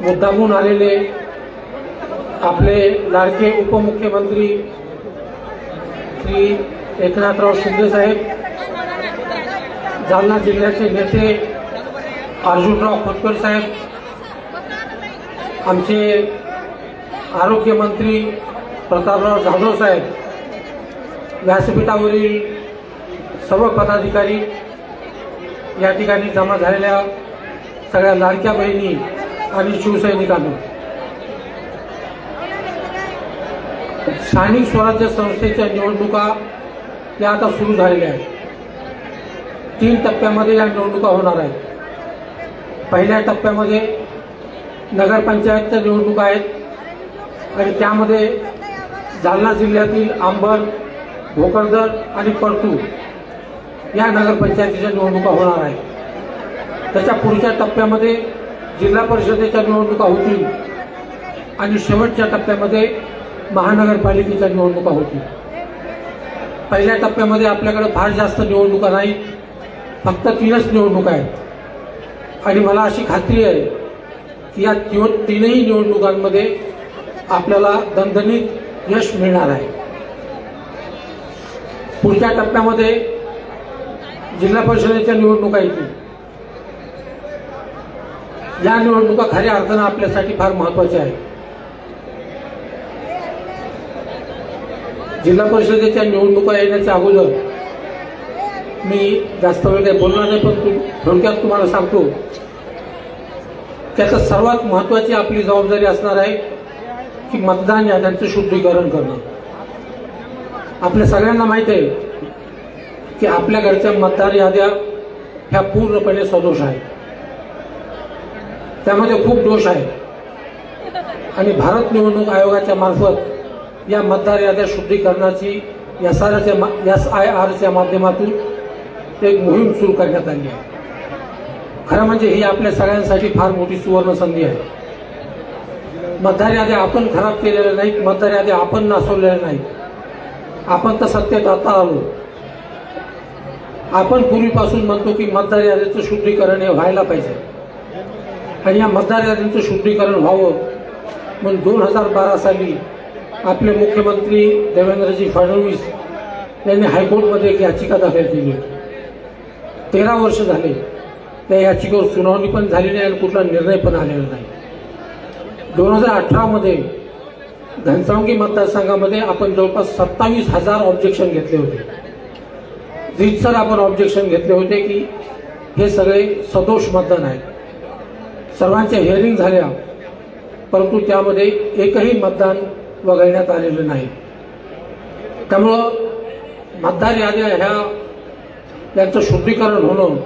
मुद्दामून आलेले आपले लाडके उपमुख्यमंत्री श्री एकनाथराव शिंदे साहेब, जालना जिल्ह्याचे नेते अर्जुनराव खोतकर साहेब, आमचे आरोग्यमंत्री प्रतापराव जाधव साहेब, व्यासपीठावरील सर्व पदाधिकारी, या ठिकाणी जमा झालेल्या सगळ्या लाडक्या बहिणी आणि शिवसैनिकांनो, स्थानिक स्वराज्य संस्थेच्या निवडणुका या आता सुरू झालेल्या आहेत। 3 टप्प्यामध्ये या निवडणुका होणार आहेत। पहिल्या टप्प्यामध्ये नगरपंचायतच्या निवडणुका आहेत आणि त्यामध्ये जालना जिल्ह्यातील अंबड, भोकरदन आणि परतूर या नगरपंचायतीच्या निवडणुका होणार आहेत। त्याच्या पुढच्या टप्प्यामध्ये जिल्हा परिषदेच्या निवडणुका होतील आणि शेवटच्या टप्प्यामध्ये महानगरपालिकेच्या निवडणुका होतील। पहिल्या टप्प्यामध्ये आपल्याकडे फार जास्त निवडणुका नाहीत, फक्त 3च निवडणुका आहेत आणि मला अशी खात्री आहे की या 3ही निवडणुकांमध्ये आपल्याला दणदणीत यश मिळणार आहे। पुढच्या टप्प्यामध्ये जिल्हा परिषदेच्या निवडणुका येतील। या निवडणुका खऱ्या अर्थानं आपल्यासाठी फार महत्त्वाच्या आहेत। जिल्हा परिषदेच्या निवडणुका येण्याच्या अगोदर मी जास्त वेळ काही बोलणार नाही, पण थोडक्यात तुम्हाला सांगतो त्याचं सर्वात महत्त्वाची आपली जबाबदारी असणार आहे की मतदान याद्यांचं शुद्धीकरण करणं। आपल्या सगळ्यांना माहिती आहे की आपल्या घरच्या मतदार याद्या ह्या पूर्णपणे सदोष आहेत, त्यामध्ये खूप दोष आहेत आणि भारत निवडणूक आयोगाच्या मार्फत या मतदार याद्या शुद्धीकरणाची SIRच्या माध्यमातून एक मोहीम सुरू करण्यात आली आहे। खरं म्हणजे ही आपल्या सगळ्यांसाठी फार मोठी सुवर्ण संधी आहे। मतदार याद्या आपण खराब केलेल्या नाहीत, मतदार याद्या आपण नासवलेल्या नाहीत, आपण तर सत्तेत आता आलो। आपण पूर्वीपासून म्हणतो की मतदार याद्यांचं शुद्धीकरण हे व्हायला पाहिजे आणि या मतदार याद्यांचं शुद्धीकरण व्हावं म्हणून 2012 साली आपले मुख्यमंत्री देवेंद्रजी फडणवीस यांनी हायकोर्टमध्ये एक याचिका दाखल केली। 13 वर्ष झाले त्या याचिकेवर सुनावणी पण झाली नाही आणि कुठला निर्णय पण आलेला नाही। 2018 मध्ये घनसावंगी मतदारसंघामध्ये आपण जवळपास 27,000 ऑब्जेक्शन घेतले होते। रीतसर आपण ऑब्जेक्शन घेतले होते की हे सगळे सदोष मतदान आहेत। सर्वांच्या हिअरिंग झाल्या, परंतु त्यामध्ये एकही मतदान वगळण्यात आलेलं नाही। त्यामुळं मतदार याद्या यांचं शुद्धीकरण होणं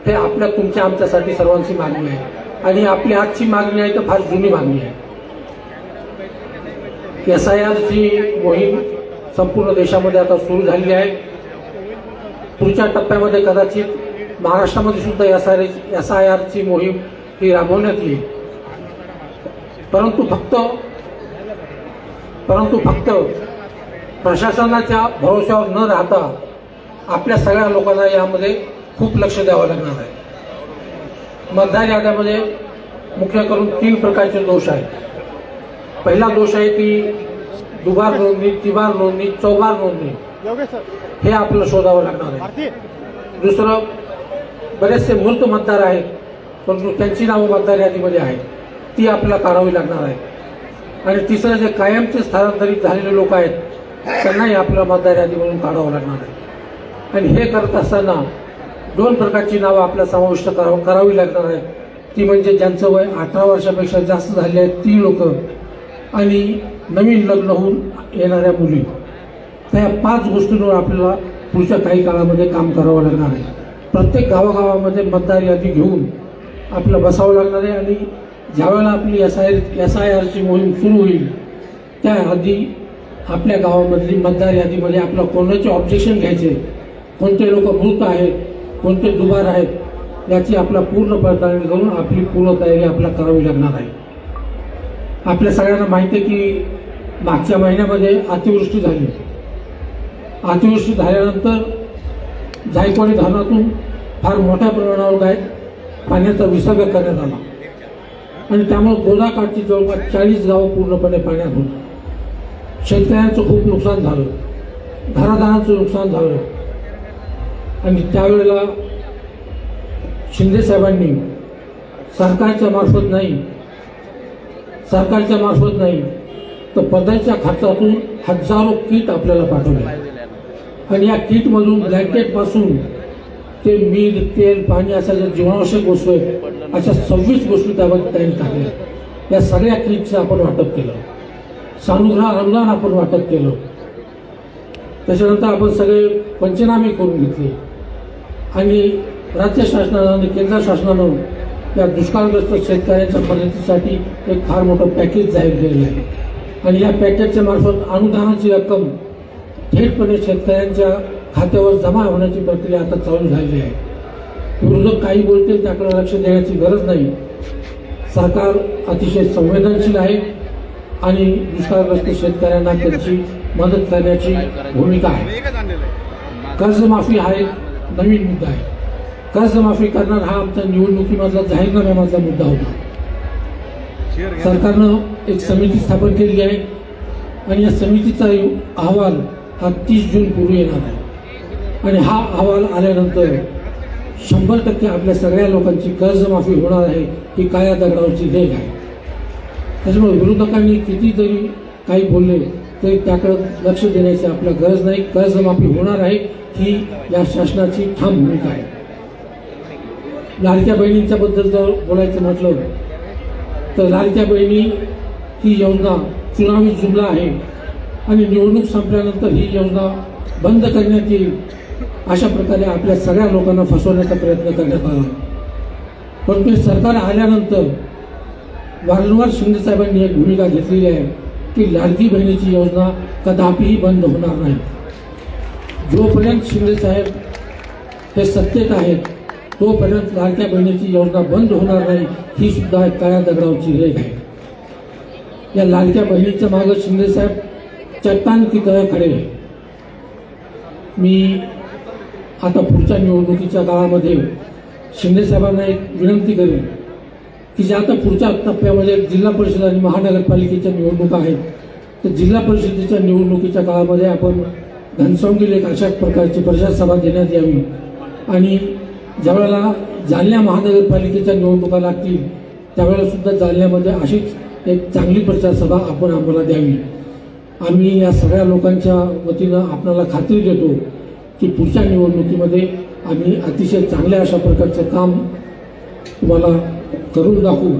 हे आपल्या तुमच्या आमच्यासाठी सर्वांची मागणी आहे आणि आपली आजची मागणी आहे तर फार जुनी मागणी आहे। SIRची मोहीम संपूर्ण देशामध्ये आता सुरू झालेली आहे। पुढच्या टप्प्यामध्ये कदाचित महाराष्ट्रामध्ये सुद्धा SIRची मोहीम ही राबवण्यात येईल, परंतु फक्त प्रशासनाच्या भरोश्यावर न राहता आपल्या सगळ्या लोकांना यामध्ये खूप लक्ष द्यावं लागणार आहे। मतदार याद्यामध्ये मुख्य करून 3 प्रकारचे दोष आहेत। पहिला दोष आहे की दुबार नोंदणी, तिबार नोंदणी, चौबार नोंदणी हे आपल्याला शोधावं लागणार आहे। दुसरं, बरेचसे मृत मतदार आहेत परंतु त्यांची नावं मतदार यादीमध्ये आहेत, ती आपल्याला काढावी लागणार आहे। आणि तिसरं, जे कायमचे स्थलांतरित झालेले लोक आहेत त्यांनाही आपल्याला मतदार यादीमधून काढावं लागणार आहे। आणि हे करत असताना 2 प्रकारची नावं आपल्याला समाविष्ट करावी लागणार आहेत। ती म्हणजे ज्यांचं वय 18 वर्षापेक्षा जास्त झाले आहेत ती लोक आणि नवीन लग्न होऊन येणाऱ्या मुली। त्या 5 गोष्टींवर आपल्याला पुढच्या काही काळामध्ये काम करावं लागणार आहे। प्रत्येक गावागावामध्ये मतदार यादी घेऊन आपल्याला बसावं लागणार आहे आणि ज्यावेळेला आपली SIRची मोहीम सुरू होईल त्याआधी आपल्या गावामधली मतदार यादीमध्ये आपल्याला कोणाचे ऑब्जेक्शन घ्यायचे, कोणते लोक मृत आहेत, कोणते दुबार आहेत, याची आपला पूर्ण पडताळणी करून आपली पूर्ण तयारी आपल्याला करावी लागणार आहे। आपल्या सगळ्यांना माहिती आहे की मागच्या महिन्यामध्ये अतिवृष्टी झाली। अतिवृष्टी झाल्यानंतर जायकवाडी धरणातून फार मोठ्या प्रमाणावर पाण्याचा विसर्ग करण्यात आला आणि त्यामुळे गोदाकाठची जवळपास 40 गावं पूर्णपणे पाण्यात होती. शेतकऱ्यांचं खूप नुकसान झालं, घरादारांचं नुकसान झालं. आणि त्यावेळेला शिंदे साहेबांनी सरकारच्या मार्फत नाही तर पदाच्या खात्यातून हजारो किट आपल्याला पाठवले. आणि या किटमधून ब्लँकेटपासून ते मीठ, तेल, पाणी अशा ज्या जीवनावश्यक वस्तू आहेत अशा 26 गोष्टी त्यामध्ये त्यांनी टाकल्या. या सगळ्या किटचं आपण वाटप केलं. सानुग्रह अनुदान आपण वाटप केलं. त्याच्यानंतर आपण सगळे पंचनामे करून घेतले आणि राज्य शासनानं आणि केंद्र शासनानं या दुष्काळग्रस्त शेतकऱ्यांच्या मदतीसाठी एक फार मोठं पॅकेज जाहीर केलेलं आहे. आणि या पॅकेजच्या मार्फत अनुदानाची रक्कम थेटपणे शेतकऱ्यांच्या खात्यावर जमा होण्याची प्रक्रिया आता चालू झालेली आहे. विरोधक काही बोलतील त्याकडे लक्ष देण्याची गरज नाही. सरकार अतिशय संवेदनशील आहे आणि दुष्काळग्रस्त शेतकऱ्यांना त्यांची मदत करण्याची भूमिका आहे. कर्जमाफी हा एक नवीन मुद्दा आहे. कर्जमाफी करणार हा आमच्या निवडणुकीमधला जाहीरनाम्यामधला मुद्दा होता. सरकारनं एक समिती स्थापन केली आहे आणि या समितीचा अहवाल हा 30 जून पूर्वी येणार आहे. आणि हा अहवाल आल्यानंतर 100% आपल्या सगळ्या लोकांची कर्जमाफी होणार आहे ही काळ्या दगडावरची लेख आहे. त्याच्यामुळे विरोधकांनी किती जरी काही बोलले तरी त्याकडे लक्ष देण्याची आपल्या गरज नाही. कर्जमाफी होणार आहे ही या शासनाची ठाम भूमिका आहे. लाडक्या बहिणींच्या बद्दल जर बोलायचं म्हटलं तर लाडक्या बहिणी ही योजना चुनावी जुमला आहे आणि निवडणूक संपल्यानंतर ही योजना बंद करण्यात येईल अशा प्रकारे आपल्या सगळ्या लोकांना फसवण्याचा प्रयत्न करण्यात आला. परंतु हे सरकार आल्यानंतर वारंवार शिंदेसाहेबांनी एक भूमिका घेतलेली आहे की लाडकी बहिणीची योजना कदापिही बंद होणार नाही. जोपर्यंत शिंदेसाहेब हे सत्तेत आहेत तोपर्यंत लाडक्या बहिणीची योजना बंद होणार नाही ही सुद्धा एक काळ्या दगडावरची रेघ आहे. या लाडक्या बहिणीच्या मागे शिंदेसाहेब चट्टान की तरह खडे आहे. मी आता पुढच्या निवडणुकीच्या काळामध्ये शिंदेसाहेबांना एक विनंती करेन की जे आता पुढच्या टप्प्यामध्ये जिल्हा परिषद आणि महानगरपालिकेच्या निवडणुका आहेत तर जिल्हा परिषदेच्या निवडणुकीच्या काळामध्ये आपण घनसावंगीला एक अशा प्रकारची प्रचार सभा देण्यात यावी आणि ज्यावेळेला जालना महानगरपालिकेच्या निवडणुका लागतील त्यावेळेला सुद्धा जालन्यामध्ये अशीच एक चांगली प्रचार सभा आपण आम्हाला द्यावी. आम्ही या सगळ्या लोकांच्या वतीनं आपल्याला खात्री देतो की पुढच्या निवडणुकीमध्ये आम्ही अतिशय चांगल्या अशा प्रकारचं काम तुम्हाला करून दाखवू.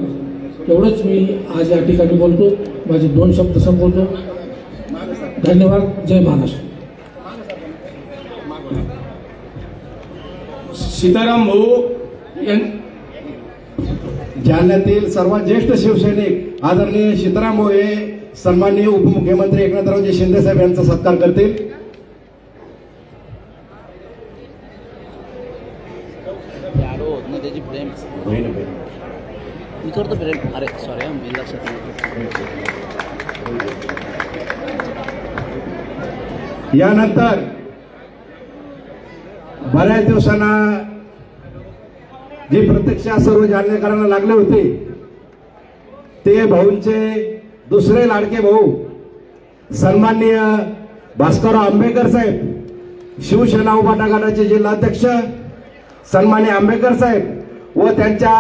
एवढंच मी आज या ठिकाणी बोलतो. माझे 2 शब्द संपवतो. धन्यवाद. जय महाराष्ट्र. सीताराम भाऊ जालन्यातील सर्वात ज्येष्ठ शिवसैनिक आदरणीय सीताराम भाऊ हे सन्माननीय उपमुख्यमंत्री एकनाथरावजी शिंदे साहेब यांचा सत्कार करतील. यानंतर बऱ्याच दिवसांना जे प्रत्यक्ष सर्व जालनेकरांना लागले होते ते भाऊंचे दुसरे लाडके भाऊ सन्माननीय भास्करराव आंबेकर साहेब शिवसेना उभाटा गटाचे जिल्हाध्यक्ष सन्माननीय आंबेकर साहेब व त्यांच्या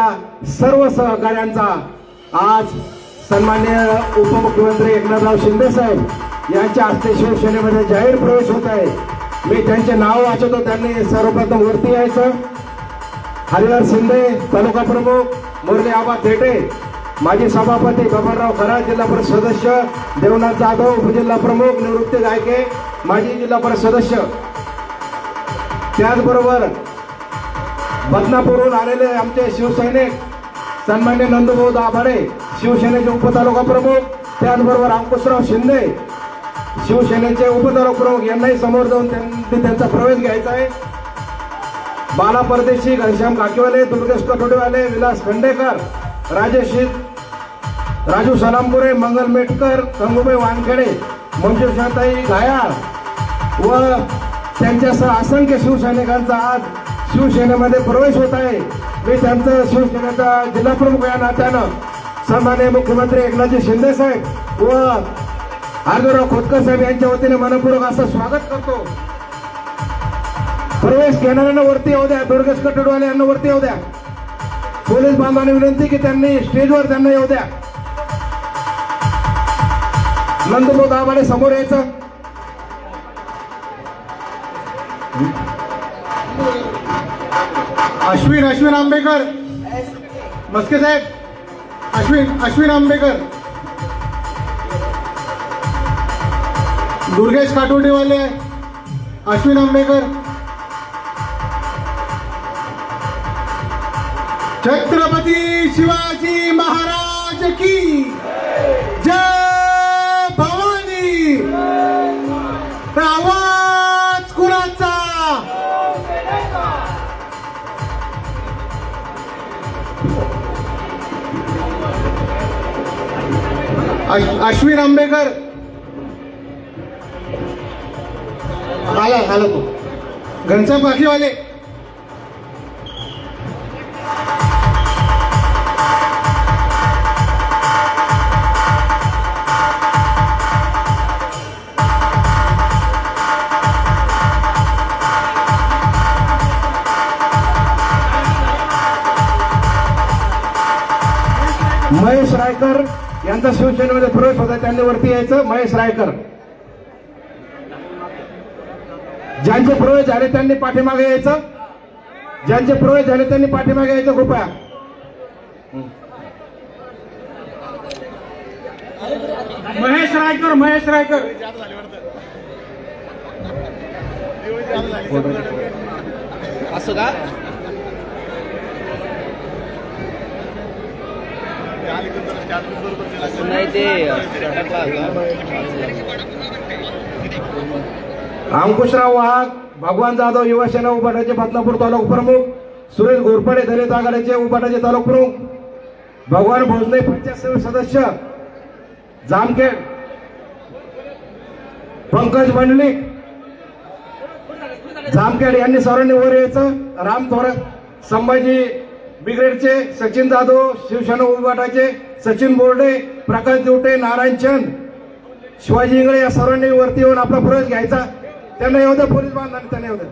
सर्व सहकार्यांचा आज सन्माननीय उपमुख्यमंत्री एकनाथराव शिंदे साहेब यांच्या हस्ते शिवसेनेमध्ये जाहीर प्रवेश होत आहे. मी त्यांचे नाव वाचवतो. त्यांनी सर्वप्रथम वरती यायचं. हरिहर शिंदे तालुका प्रमुख, मुरली आबा थेटे माजी सभापती, बबनराव खरात जिल्हा परिषद सदस्य, देवनाथ जाधव उपजिल्हा प्रमुख, निवृत्ती गायके माजी जिल्हा परिषद सदस्य, त्याचबरोबर बदनापूरहून आलेले आमचे शिवसैनिक सन्मान्य नंदुभाऊ दाभाडे शिवसेनेचे उपतालुका प्रमुख, त्याचबरोबर अंकुशराव शिंदे शिवसेनेचे उपतालुका प्रमुख यांनाही समोर जाऊन त्यांचा प्रवेश घ्यायचा आहे. बाला परदेशी, घनश्याम काकीवाले, दुर्गेश कटोडेवाले, विलास खंडेकर, राजेश राजू सलामपुरे, मंगल मेटकर, गंगूबाई वानखेडे, मंजुषाताई घायाळ व त्यांच्यासह असंख्य शिवसैनिकांचा आज शिवसेनेमध्ये प्रवेश होत आहे. मी त्यांचं शिवसेनेचा जिल्हा प्रमुख या नात्यानं सन्माननीय मुख्यमंत्री एकनाथजी शिंदे साहेब व आर्दराव खोतकर साहेब यांच्या वतीने मनपूर्वक असं स्वागत करतो. प्रवेश घेणाऱ्यांना वरती येऊ द्या. दुर्गेश कटडवाले यांना वरती येऊ द्या. पोलीस बांधवांनी विनंती की त्यांनी स्टेजवर त्यांना येऊ द्या. नंदुभाऊ दाभाडे समोर यायचं. अश्विन आंबेकर, मस्के साहेब, अश्विन आंबेकर, दुर्गेश काटोडेवाले, अश्विन आंबेकर, छत्रपती शिवाजी महाराज की जय भवानी. आवाज कुणाचा? अश्विन आंबेकर आला तो. घनश्याम पाखीवाले, महेश रायकर यांचा शिवसेनेमध्ये प्रवेश होता. त्यांनी वरती यायचं. महेश रायकर, ज्यांचे प्रवेश झाले त्यांनी पाठीमागे यायचं. ज्यांचे प्रवेश झाले त्यांनी पाठीमागे यायचं कृपया. महेश रायकर असं का? असं नाही ते अंकुशराव वाघ, भगवान जाधव युवा सेना उभाटाचे बदनापूर तालुका प्रमुख, सुरेश घोरपडे दलित आघाडीचे उभाटाचे तालुका प्रमुख, भगवान भोजने पंचायत समिती सदस्य जामखेड, पंकज मंडलिक जामखेड यांनी सर्वांनी वर यायचं. राम थोरात, संभाजी ब्रिगेडचे सचिन जाधव, शिवसेना उभाटाचे सचिन बोर्डे, प्रकाश दिवटे, नारायण चंद, शिवाजी इंगळे या सर्वांनी वरती येऊन आपला प्रवेश घ्यायचा. त्यांना येऊ द्या. पोलीस बांधवांनी त्यांना येऊ द्या.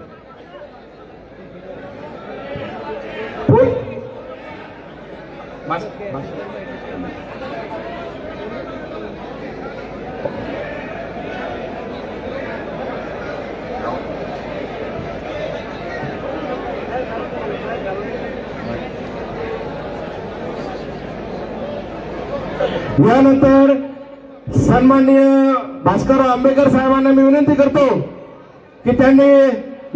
यानंतर सन्माननीय भास्करराव आंबेकर साहेबांना मी विनंती करतो की त्यांनी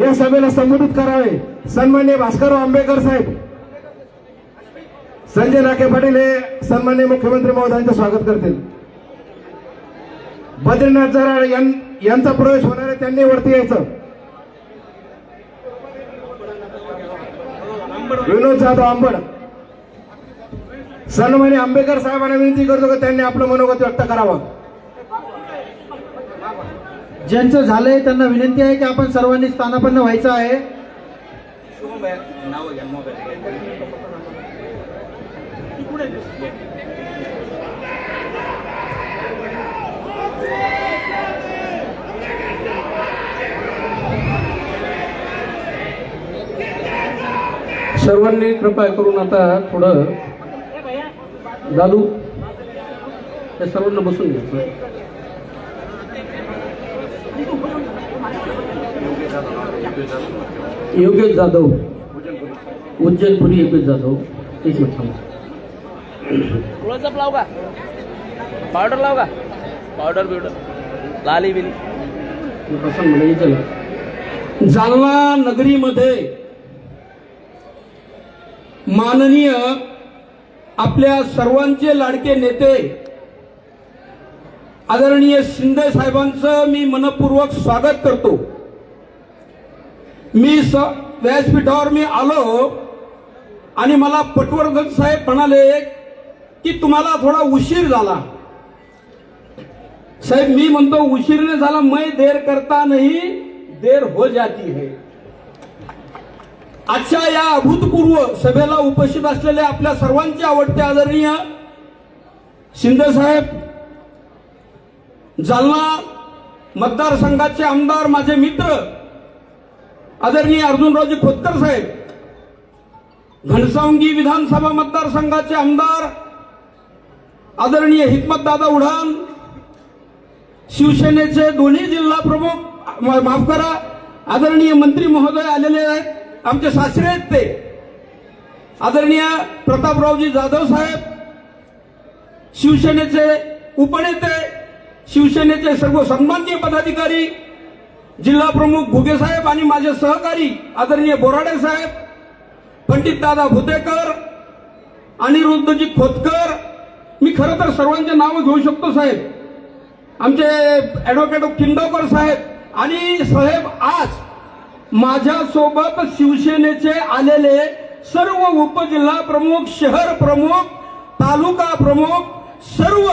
या सभेला संबोधित करावे. सन्माननीय भास्करराव आंबेकर साहेब. संजय नाके पाटील हे सन्माननीय मुख्यमंत्री महोदयांचे स्वागत करतील. बद्रीनाथ जराळ यांचा प्रवेश होणार आहे. त्यांनी वरती यायचं. विनोद जाधव आंबड. सन्माननीय आंबेकर साहेबांना विनंती करतो की त्यांनी आपलं मनोगत व्यक्त करावं. ज्यांचं झालंय त्यांना विनंती आहे की आपण सर्वांनी स्थानापन्न व्हायचं आहे. सर्वांनी कृपया करून आता थोडं दादू या सर्वांना बसून घ्यायचं. योगेश जाधव, उज्जैनपुरी योगेश जाधव. एक मिनिट थांबा. क्लोजअप लाव का? पावडर लाव का? पावडर बिवडर लाली बिली जालना नगरीमध्ये माननीय आपल्या सर्वांचे लाडके नेते आदरणीय शिंदे साहेबांचं मी मनपूर्वक स्वागत करतो. मी व्यासपीठावर मी आलो आणि मला पटवर्धन साहेब म्हणाले की तुम्हाला थोडा उशीर झाला. साहेब मी म्हणतो उशीरने झाला. मैं देर करता नहीं देर हो जाती है. आजच्या या अभूतपूर्व सभेला उपस्थित असलेले आपल्या सर्वांचे आवडते आदरणीय शिंदे साहेब, जालना मतदारसंघाचे आमदार माझे मित्र आदरणीय अर्जुनरावजी खोतकर साहेब, घनसावंगी विधानसभा मतदारसंघाचे आमदार आदरणीय हिकमतदादा उढाण, शिवसेनेचे दोन्ही जिल्हा प्रमुख, माफ करा, आदरणीय मंत्री महोदय आलेले आहेत, आमचे सासरे आहेत ते, आदरणीय प्रतापरावजी जाधव साहेब, शिवसेनेचे उपनेते, शिवसेनेचे सर्व सन्माननीय पदाधिकारी, जिल्हा प्रमुख घुगे साहेब आणि माझे सहकारी आदरणीय बोराडे साहेब, पंडित दादा भुतेकर, अनिरुद्धजी खोतकर, मी खरं तर सर्वांचे नाव घेऊ शकतो साहेब, आमचे ऍडव्होकेट किंडोकर साहेब, आणि साहेब आज माझ्यासोबत शिवसेनेचे आलेले सर्व उपजिल्हा प्रमुख, शहर प्रमुख, तालुका प्रमुख, सर्व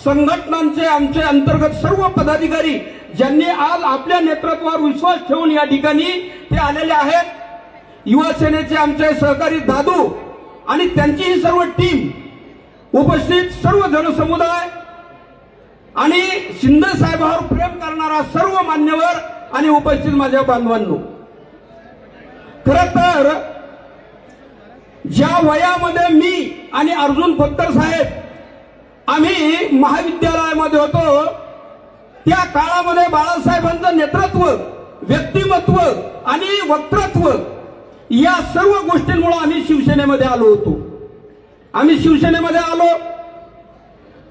संघटनांचे आमचे अंतर्गत सर्व पदाधिकारी ज्यांनी आज आपल्या नेतृत्वावर विश्वास ठेवून या ठिकाणी ते आलेले आहेत, युवा सेनेचे आमचे सहकारी दादू आणि त्यांची ही सर्व टीम, उपस्थित सर्व जनसमुदाय आणि शिंदे साहेबांवर प्रेम करणारा सर्व मान्यवर आणि उपस्थित माझ्या बांधवांनो, खरं तर ज्या वयामध्ये मी आणि अर्जुन खोतकर साहेब आम्ही महाविद्यालयामध्ये होतो त्या काळामध्ये बाळासाहेबांचं नेतृत्व, व्यक्तिमत्व आणि वक्तृत्व या सर्व गोष्टींमुळे आम्ही शिवसेनेमध्ये आलो होतो. आम्ही शिवसेनेमध्ये आलो.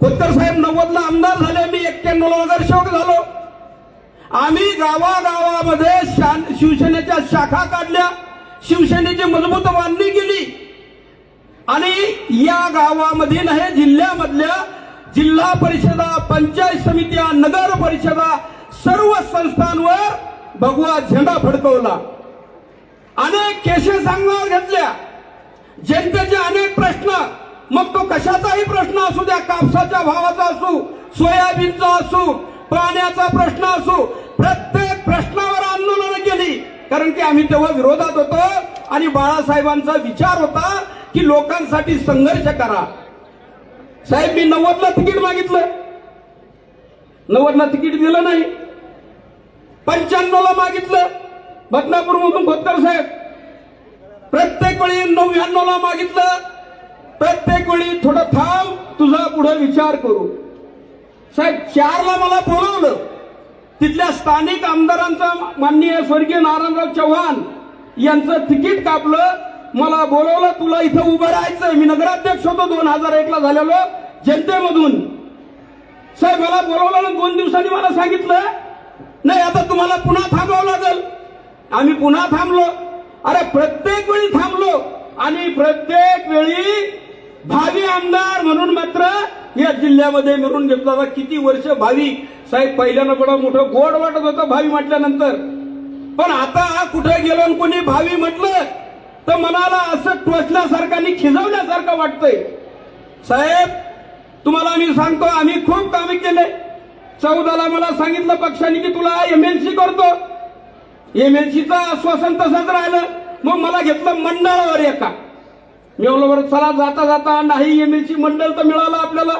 खोतकर साहेब 90ला आमदार झाले, मी 91ला नगरसेवक झालो. आम्ही गावागावामध्ये शिवसेनेच्या शाखा काढल्या, शिवसेनेची मजबूत बांधणी केली आणि या गावामध्ये नाही जिल्ह्यामधल्या जिल्हा परिषदा, पंचायत समित्या, नगर परिषदा सर्व संस्थांवर भगवा झेंडा फडकवला. अनेक केसेस अंगावर घेतल्या. जनतेचे अनेक प्रश्न, मग तो कशाचाही प्रश्न असू द्या, कापसाच्या भावाचा असू, सोयाबीनचा असू, पाण्याचा प्रश्न असू, प्रत्येक प्रश्नावर आंदोलन केली. कारण की आम्ही तेव्हा विरोधात होतो आणि बाळासाहेबांचा विचार होता की लोकांसाठी संघर्ष करा. साहेब, मी 90ला तिकीट मागितलं, 90ला तिकीट दिलं नाही. 95ला मागितलं, बदनापूरमधून खोतकर साहेब. प्रत्येक वेळी 99ला मागितलं, प्रत्येक वेळी थोडं थांब, तुझा पुढे विचार करू. साहेब 4ला मला बोलवलं. तिथल्या स्थानिक आमदारांचा माननीय स्वर्गीय नारायणराव चव्हाण यांचं तिकीट कापलं. मला बोलवलं, तुला इथं उभं राहायचंय. मी नगराध्यक्ष होतो 2001ला झालेलो जनतेमधून. साहेब मला बोलवलं, 2 दिवसांनी मला सांगितलं नाही आता तुम्हाला पुन्हा थांबावं लागेल. आम्ही पुन्हा थांबलो. अरे प्रत्येक वेळी थांबलो आणि प्रत्येक वेळी भावी आमदार म्हणून मात्र या जिल्ह्यामध्ये मिळून घेतला. किती वर्ष भावी. साहेब पहिल्यानं बडं मोठं गोड वाटत होतं भावी म्हटल्यानंतर, पण आता कुठे गेलो कोणी भावी म्हटलं तर मनाला असं टोचल्यासारखं आणि खिजवल्यासारखं वाटतंय. साहेब तुम्हाला मी सांगतो, आम्ही खूप कामे केले. 14ला मला सांगितलं पक्षाने की तुला MLC करतो. MLCचं आश्वासन तसंच राहिलं. मग मला घेतलं मंडळावर एका. मी म्हणलं चला जाता जाता नाही MLC मंडळ तर मिळालं आपल्याला.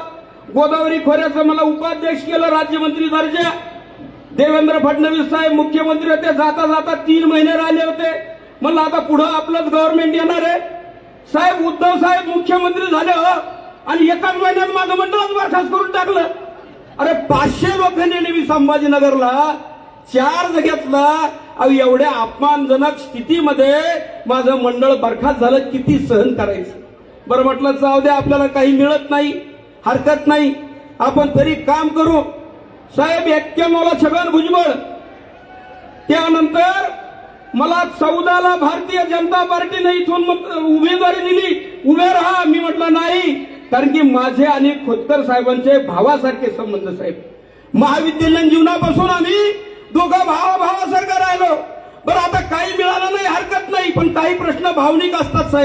गोदावरी खोऱ्याचं मला उपाध्यक्ष केलं, राज्यमंत्री दर्जा. देवेंद्र फडणवीस साहेब मुख्यमंत्री होते. जाता जाता 3 महिने राहिले होते. म्हणलं आता पुढं आपलंच गव्हर्नमेंट येणार आहे. साहेब उद्धव साहेब मुख्यमंत्री झाले हो आणि एकाच महिन्यात माझं मंडळच बरखास्त करून टाकलं. अरे 500 लोक नेले मी संभाजीनगरला, चार्ज घेतला. एवढ्या अपमानजनक स्थितीमध्ये माझं मंडळ बरखास्त झालं. किती सहन करायचं. बरं म्हटलं जाऊ द्या, आपल्याला काही मिळत नाही, हरकत नाही, आपण तरी काम करू. साहेब 91ला छगन भुजबळ, त्यानंतर मला 14ला भारतीय जनता पार्टीने इथून उमेदवारी दिली, उभे राहा. मी म्हटलं नाही, कारण की माझे आणि खोतकर साहेबांचे भावासारखे संबंध. साहेब महाविद्यालयीन जीवनापासून आम्ही दोघं भावासारखं राहिलो. बरं आता काही मिळालं नाही, हरकत नाही, पण काही प्रश्न भावनिक असतात.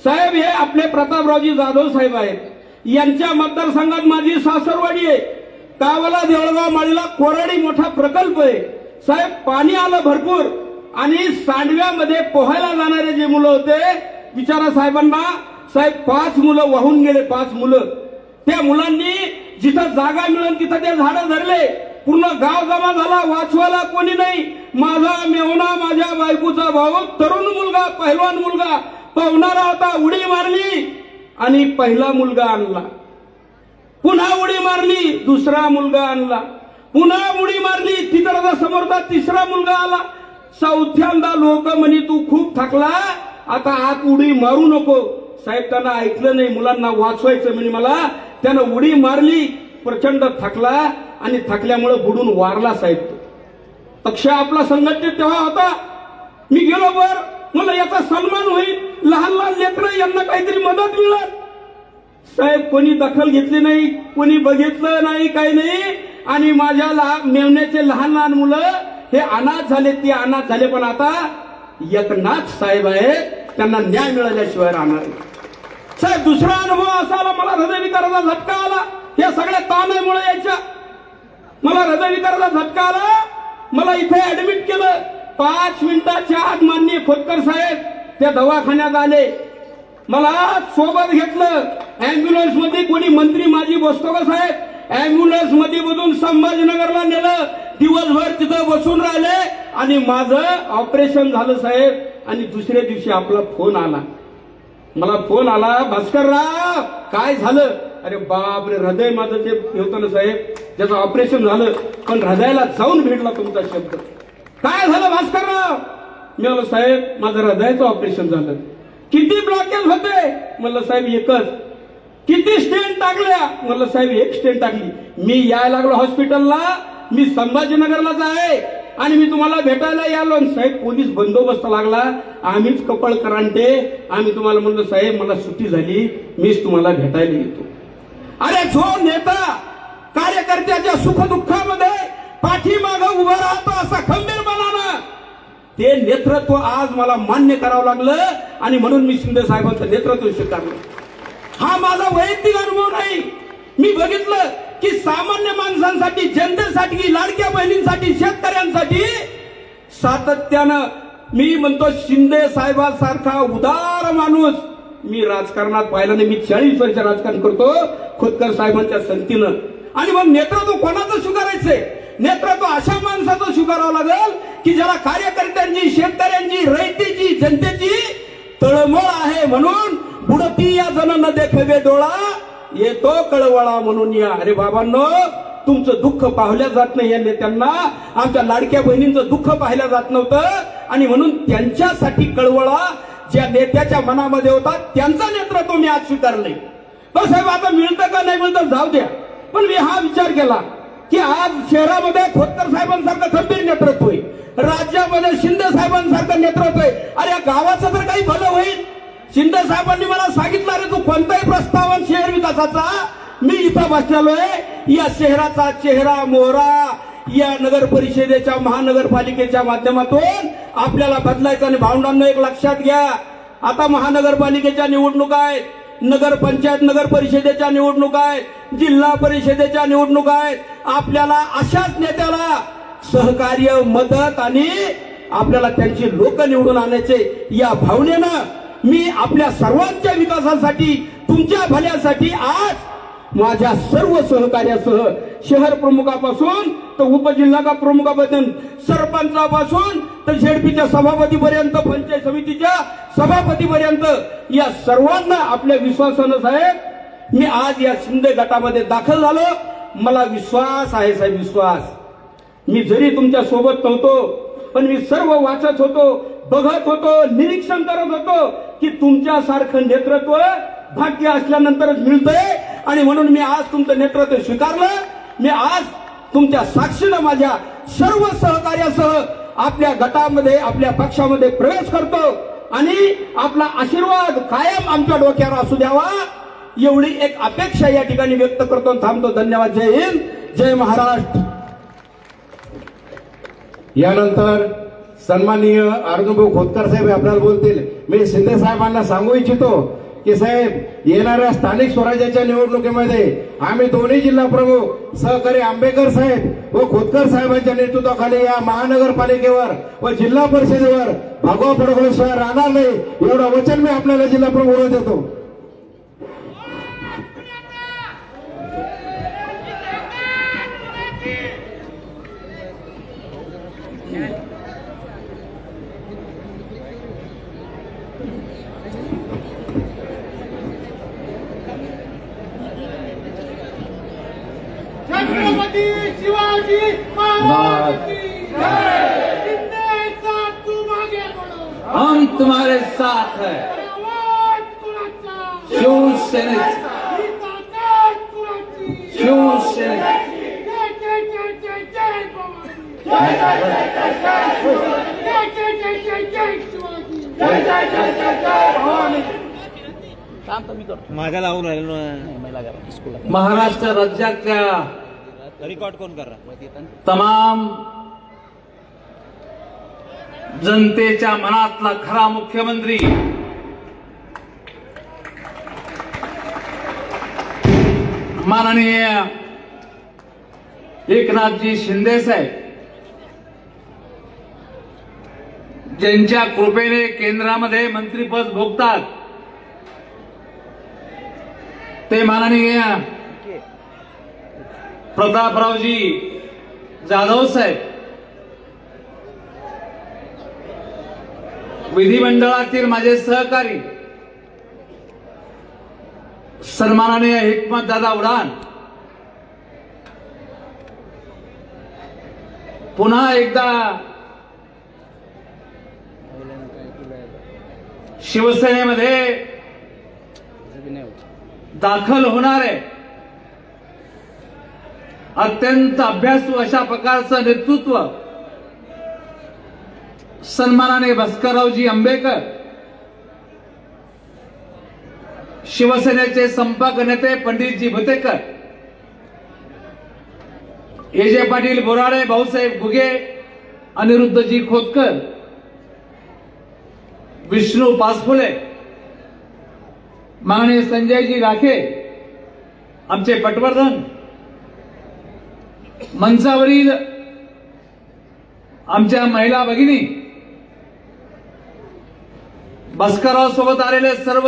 साहेब हे आपले प्रतापरावजी जाधव साहेब आहेत. यांच्या मतदारसंघात माझी सासरवाडी आहे. कावला देवळगाव माळीला कोराडी मोठा प्रकल्प आहे. साहेब पाणी आलं भरपूर आणि सांडव्यामध्ये पोहायला जाणारे जे मुलं होते, विचारा साहेबांना, साहेब 5 मुलं वाहून गेले. 5 मुलं. त्या मुलांनी जिथं जागा मिळेल तिथं ते झाडं धरले. पूर्ण गाव जमा झाला, वाचवायला कोणी नाही. माझा मेवना, माझ्या बायकोचा भाऊ, तरुण मुलगा, पहिलवान मुलगा पवणारा होता, उडी मारली आणि पहिला मुलगा आणला. पुन्हा उडी मारली, दुसरा मुलगा आणला. पुन्हा उडी मारली, तिथं समोरचा तिसरा मुलगा आला. चौथ्यांदा लोक म्हणे तू खूप थकला, आता आत उडी मारू नको. साहेब त्यांना ऐकलं नाही, मुलांना वाचवायचं म्हणे मला. त्यानं उडी मारली, प्रचंड थकला आणि थकल्यामुळे बुडून वारला. साहेब पक्ष आपला संघटित तेव्हा होता. मी गेलो वर, मला याचा सन्मान होईल, लहान लहान लेकरं यांना काहीतरी मदत मिळेल. साहेब कोणी दखल घेतली नाही, कोणी बघितलं नाही, काही नाही. आणि माझ्या मेवण्याचे लहान लहान मुलं हे अनाथ झाले, ते अनाथ झाले. पण आता एकनाथ साहेब आहेत, त्यांना न्याय मिळाल्याशिवाय राहणार. साहेब दुसरा अनुभव असा आला, मला हृदयविकाराचा झटका आला. या सगळ्या ताणामुळे यायच्या मला हृदयविकाराचा झटका आला. मला इथे ऍडमिट केलं. 5 मिनिटाच्या आत माननीय खोतकर साहेब त्या दवाखान्यात आले. मला सोबत घेतलं. अँब्युलन्स मध्ये कोणी मंत्री माझी बसतो का साहेब? अँब्युलन्स मध्ये बसून संभाजीनगरला नेलं. दिवसभर तिथं बसून राहिले आणि माझं ऑपरेशन झालं साहेब. आणि दुसऱ्या दिवशी आपला फोन आला. मला फोन आला, भास्करराव काय झालं? अरे बापरे, हृदय माझं ते होतं ना साहेब, ज्याचं ऑपरेशन झालं, पण हृदयाला जाऊन भेटला तुमचा शब्द. काय झालं भास्करराव? मी म्हणलं साहेब माझं हृदयाचं ऑपरेशन झालं. किती ब्लॉकेज होते? म्हणलं साहेब एकच. किती स्टेंट टाकल्या? म्हणलं साहेब 1 स्टेंट टाकली. मी यायला लागलो हॉस्पिटलला, मी संभाजीनगरलाच आहे आणि मी तुम्हाला भेटायला यालो. साहेब पोलीस बंदोबस्त लागला, आम्हीच कपळ करांटे. आम्ही तुम्हाला म्हणलं साहेब मला सुट्टी झाली, मीच तुम्हाला भेटायला येतो. अरे जो नेता कार्यकर्त्याच्या सुखदुःखामध्ये पाठीमागं उभा राहतो असा खंबीरपणानं, ते नेतृत्व आज मला मान्य करावं लागलं आणि म्हणून मी शिंदे साहेबांचं नेतृत्व स्वीकारलं. हा माझा वैयक्तिक अनुभव नाही. मी बघितलं की सामान्य माणसांसाठी, जनतेसाठी, लाडक्या बहिणींसाठी, शेतकऱ्यांसाठी सातत्यानं मी म्हणतो शिंदे साहेबांसारखा उदार माणूस मी राजकारणात पाहिलं नाही. मी 40 वर्ष राजकारण करतो खोतकर साहेबांच्या संगतीनं. आणि मग नेतृत्व कोणाचं स्वीकारायचंय? नेतृत्व अशा माणसाचं स्वीकारावं लागेल की ज्याला कार्यकर्त्यांची, शेतकऱ्यांची, रयतेची, जनतेची तळमळ आहे. म्हणून बुडती या जण न देखावे डोळा, येतो कळवळा म्हणून या. अरे बाबांनो, तुमचं दुःख पाहिल्या जात नाही या नेत्यांना. आमच्या लाडक्या बहिणींचं दुःख पाहिलं जात नव्हतं आणि म्हणून त्यांच्यासाठी कळवळा ज्या नेत्याच्या मनामध्ये होता त्यांचं नेतृत्व मी आज स्वीकारले. पण साहेब आता मिळतं का नाही मिळतं जाऊ द्या. पण मी हा विचार केला की आज शहरामध्ये खोतकर साहेबांसारखं खंबीर नेतृत्व आहे, राज्यामध्ये शिंदे साहेबांसारखं नेतृत्व आहे. अरे या गावाचं तर काही भलं होईल. शिंदे साहेबांनी मला सांगितलं, अरे तू कोणताही प्रस्ताव शहर विकासाचा, मी इथं बसलेलोय, या शहराचा चेहरा मोहरा या नगर परिषदेच्या, महानगरपालिकेच्या माध्यमातून आपल्याला बदलायचं. आणि भावंडांनो एक लक्षात घ्या, आता महानगरपालिकेच्या निवडणुका आहेत, नगरपंचायत, नगर परिषदेच्या निवडणुका आहेत, जिल्हा परिषदेच्या निवडणुका आहेत. आपल्याला अशाच नेत्याला सहकार्य, मदत आणि आपल्याला त्यांची लोक निवडून आणायचे या भावनेनं मी आपल्या सर्वांच्या विकासासाठी, तुमच्या भल्यासाठी आज माझ्या सर्व सहकार्यासह शहर प्रमुखापासून तर उपजिल्हा प्रमुखापर्यंत, सरपंचापासून तर झेडपीच्या सभापतीपर्यंत, पंचायत समितीच्या सभापतीपर्यंत या सर्वांना आपल्या विश्वासानं साहेब मी आज या शिंदे गटामध्ये दाखल झालो. मला विश्वास आहे साहेब, विश्वास. मी जरी तुमच्या सोबत नव्हतो पण मी सर्व वाचत होतो, बघत होतो, निरीक्षण करत होतो की तुमच्यासारखं नेतृत्व भाग्य असल्यानंतरच मिळतंय. आणि म्हणून मी आज तुमचं नेतृत्व स्वीकारलं. मी आज तुमच्या साक्षीनं माझ्या सर्व सहकार्यासह आपल्या गटामध्ये, आपल्या पक्षामध्ये प्रवेश करतो आणि आपला आशीर्वाद कायम आमच्या डोक्यावर असू द्यावा एवढी एक अपेक्षा या ठिकाणी व्यक्त करतो. थांबतो. धन्यवाद. जय हिंद, जय महाराष्ट्र. यानंतर सन्माननीय अर्जुनभाऊ खोतकर साहेब आपल्याला बोलतील. मी शिंदे साहेबांना सांगू इच्छितो की साहेब येणाऱ्या स्थानिक स्वराज्याच्या निवडणुकीमध्ये आम्ही दोन्ही जिल्हा प्रमुख सहकारी आंबेकर साहेब व खोतकर साहेबांच्या नेतृत्वाखाली या महानगरपालिकेवर व जिल्हा परिषदेवर भगवा पडवल्याशिवाय राहणार नाही एवढं वचन मी आपल्याला जिल्हा प्रमुख देतो. छत्रपती शिवाजी महाराज की जय। शिंदेचा तू मागे पडो, हम तुम्हारे साथ है। आवाज कुणाचा, शिवसेनेचा, ही ताकद कुणाची, शिवसेनेचा। जय जय जय जय जय भवानी, जय जय जय जय शिवाजी, जय जय जय जय भवानी। काम कमी करतो माझ्या लावून राहिलो महिला स्कूल महाराष्ट्र राज्यातल्या रिकॉर्ड कोण कर रहा तमाम जनतेच्या मनातला खरा मुख्यमंत्री माननीय एकनाथजी शिंदे साहेब, ज्यांच्या कृपेने केंद्रामध्ये मंत्रीपद भोगतात ते माननीय प्रतापरावजी जाधव साहेब, विधिमंडळातील माझे सहकारी सन्माननीय हिकमतदादा उडान, पुन्हा एकदा शिवसेनेमध्ये दाखल होणारे अत्यंत अभ्यासू अशा प्रकारचं नेतृत्व सन्मानाने भास्कररावजी आंबेकर, शिवसेनेचे संपर्क नेते पंडितजी भुतेकर, एजे पाटील बोराडे, भाऊसाहेब घुगे, अनिरुद्धजी खोतकर, विष्णू पासफुले, माननीय संजयजी राखे, आमचे पटवर्धन, मंचावरील आमच्या महिला भगिनी, भास्करराव सोबत आलेले सर्व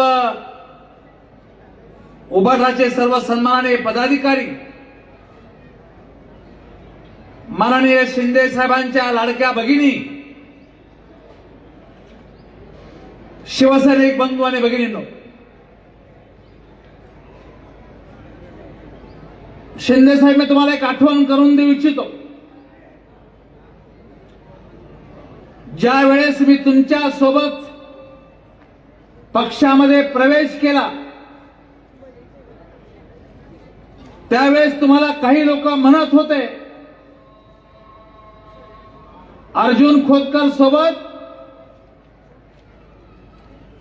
उभाटाचे सर्व सन्माननीय पदाधिकारी, माननीय शिंदे साहेबांच्या लाडक्या भगिनी, शिवसैनिक बंधू आणि भगिनींनो, शिंदे साहेब, मी तुम्हाला एक आठवण करून देऊ इच्छितो. ज्या वेळेस मी तुमच्या सोबत पक्षामध्ये प्रवेश केला त्यावेळेस तुम्हाला काही लोक म्हणत होते अर्जुन खोतकर सोबत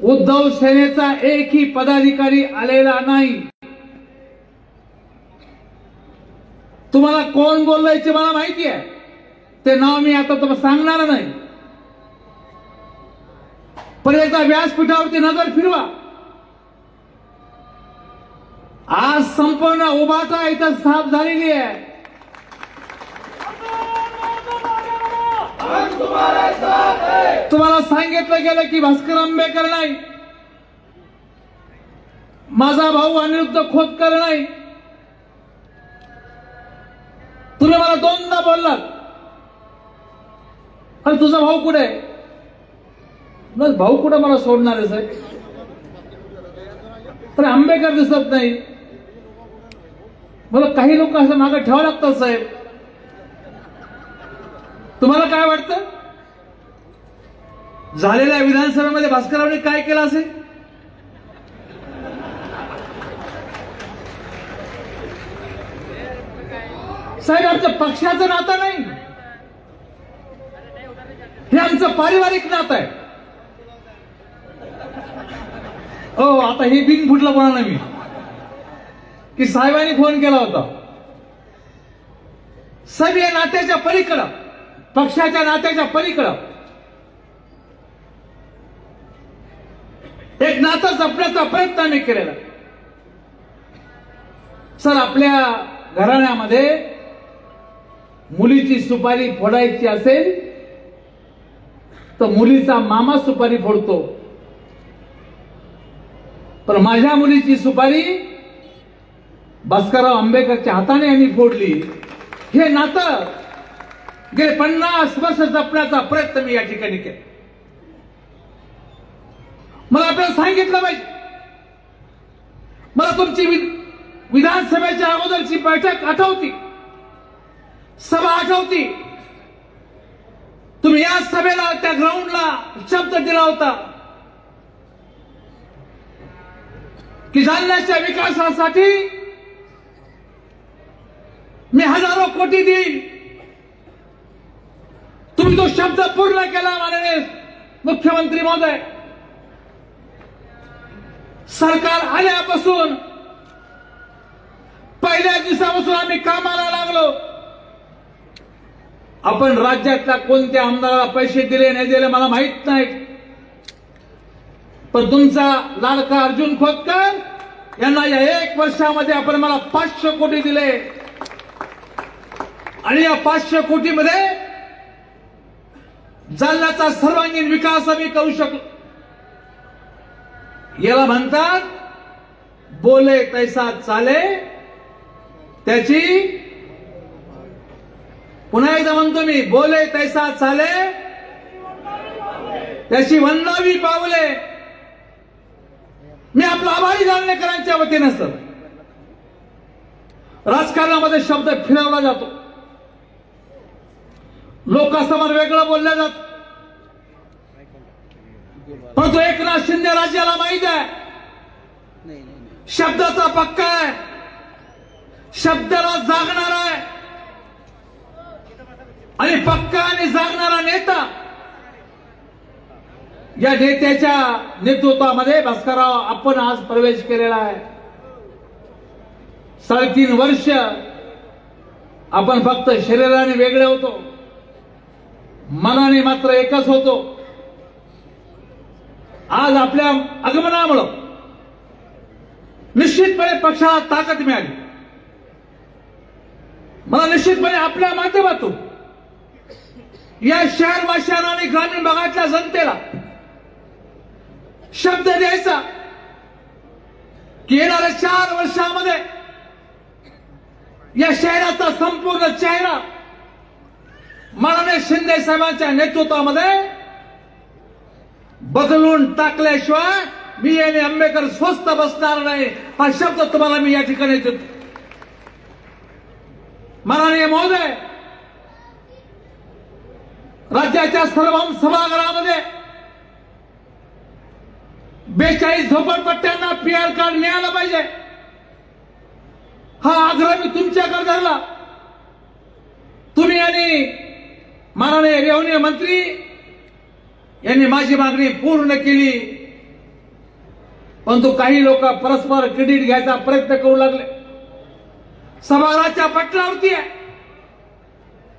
उद्धव सेनेचा एकही पदाधिकारी आलेला नाही. तुम्हाला कोण बोललंय ते मला माहिती आहे, ते नाव मी आता तुम्हाला सांगणार नाही, पण एकदा व्यासपीठावरती नजर फिरवा. आज संपूर्ण उभाटा इथं साफ झालेली आहे. तुम्हाला सांगितलं गेलं की भास्कर आंबेकर नाही, माझा भाऊ अनिरुद्ध खोतकर नाही. तुम्ही मला दोनदा बोललात, अरे तुझा भाऊ कुठे? भाऊ कुठे मला सोडणार आहे साहेब? तर आंबेकर दिसत नाही. मला काही लोक असं मागे ठेवावं लागतात साहेब. तुम्हाला काय वाटतं झालेल्या विधानसभेमध्ये भास्कररावने काय केलं असेल? साहेब, आमचं पक्षाचं नातं नाही, हे आमचं पारिवारिक नातं आहे. हो, आता हे बिन फुटलं बोला मी की साहेबांनी फोन केला होता. साहेब, या नात्याच्या पलीकडं, पक्षाच्या नात्याच्या पलीकडं एक नातं जपण्याचा प्रयत्न आम्ही केलेला. सर, आपल्या घराण्यामध्ये मुलीची सुपारी फोडायची असेल तर मुलीचा मामा सुपारी फोडतो, पण माझ्या मुलीची सुपारी भास्करराव आंबेकरच्या हाताने आम्ही फोडली. हे नातं गेले 50 वर्ष जपण्याचा प्रयत्न मी या ठिकाणी केला. मला आपल्याला सांगितलं पाहिजे. मला तुमची विधानसभेच्या अगोदरची बैठक आठवती. सभा आठवती, तुम्ही या सभेला त्या ग्राउंडला शब्द दिला होता की जालन्याच्या विकासासाठी मी हजारो कोटी देईन. तुम्ही तो शब्द पूर्ण केला माननीय मुख्यमंत्री महोदय. सरकार आल्यापासून पहिल्या दिवसापासून आम्ही कामाला लागलो. आपण राज्यातल्या कोणत्या आमदाराला पैसे दिले नाही दिले मला माहित नाही, पण तुमचा लाडका अर्जुन खोतकर यांना या 1 वर्षामध्ये आपण मला 500 कोटी दिले आणि या 500 कोटीमध्ये जालन्याचा सर्वांगीण विकास आम्ही करू शकलो. याला म्हणतात बोले तैसा चाले, त्याची पुन्हा एकदा म्हणतो मी, बोले तैसा चाले त्याची वंदावी पावले. मी आपला आभारी जालनेकरांच्या वतीने सर. राजकारणामध्ये शब्द फिरवला जातो, लोकांसमोर वेगळं बोललं जात, परंतु एकनाथ शिंदे राज्याला माहित आहे शब्दाचा पक्का आहे, शब्दाला जागणार आहे आणि पक्का आणि जागणारा नेता. या नेत्याच्या नेतृत्वामध्ये भास्करराव आपण आज प्रवेश केलेला आहे. 3.5 वर्ष आपण फक्त शरीराने वेगळे होतो, मनाने मात्र एकच होतो. आज आपल्या आगमनामुळे निश्चितपणे पक्षाला ताकद मिळाली. मला निश्चितपणे आपल्या माध्यमातून या शहरवासियांना आणि ग्रामीण भागातल्या जनतेला शब्द द्यायचा की येणाऱ्या 4 वर्षामध्ये या शहराचा संपूर्ण चेहरा माननीय शिंदे साहेबांच्या नेतृत्वामध्ये बदलून टाकल्याशिवाय मी आणि आंबेडकर स्वस्थ बसणार नाही, हा शब्द तुम्हाला मी या ठिकाणी देतो. माननीय महोदय, राज्याच्या सर्व सभागृहामध्ये 42 झोपडपट्ट्यांना पीआर कार्ड मिळालं पाहिजे, हा आग्रह मी तुमच्याकडे धरला. तुम्ही आणि माननीय रेव्हेन्यू मंत्री यांनी माझी मागणी पूर्ण केली, परंतु काही लोक परस्पर क्रेडिट घ्यायचा प्रयत्न करू लागले. सभागृहाच्या पटलावरती आहे,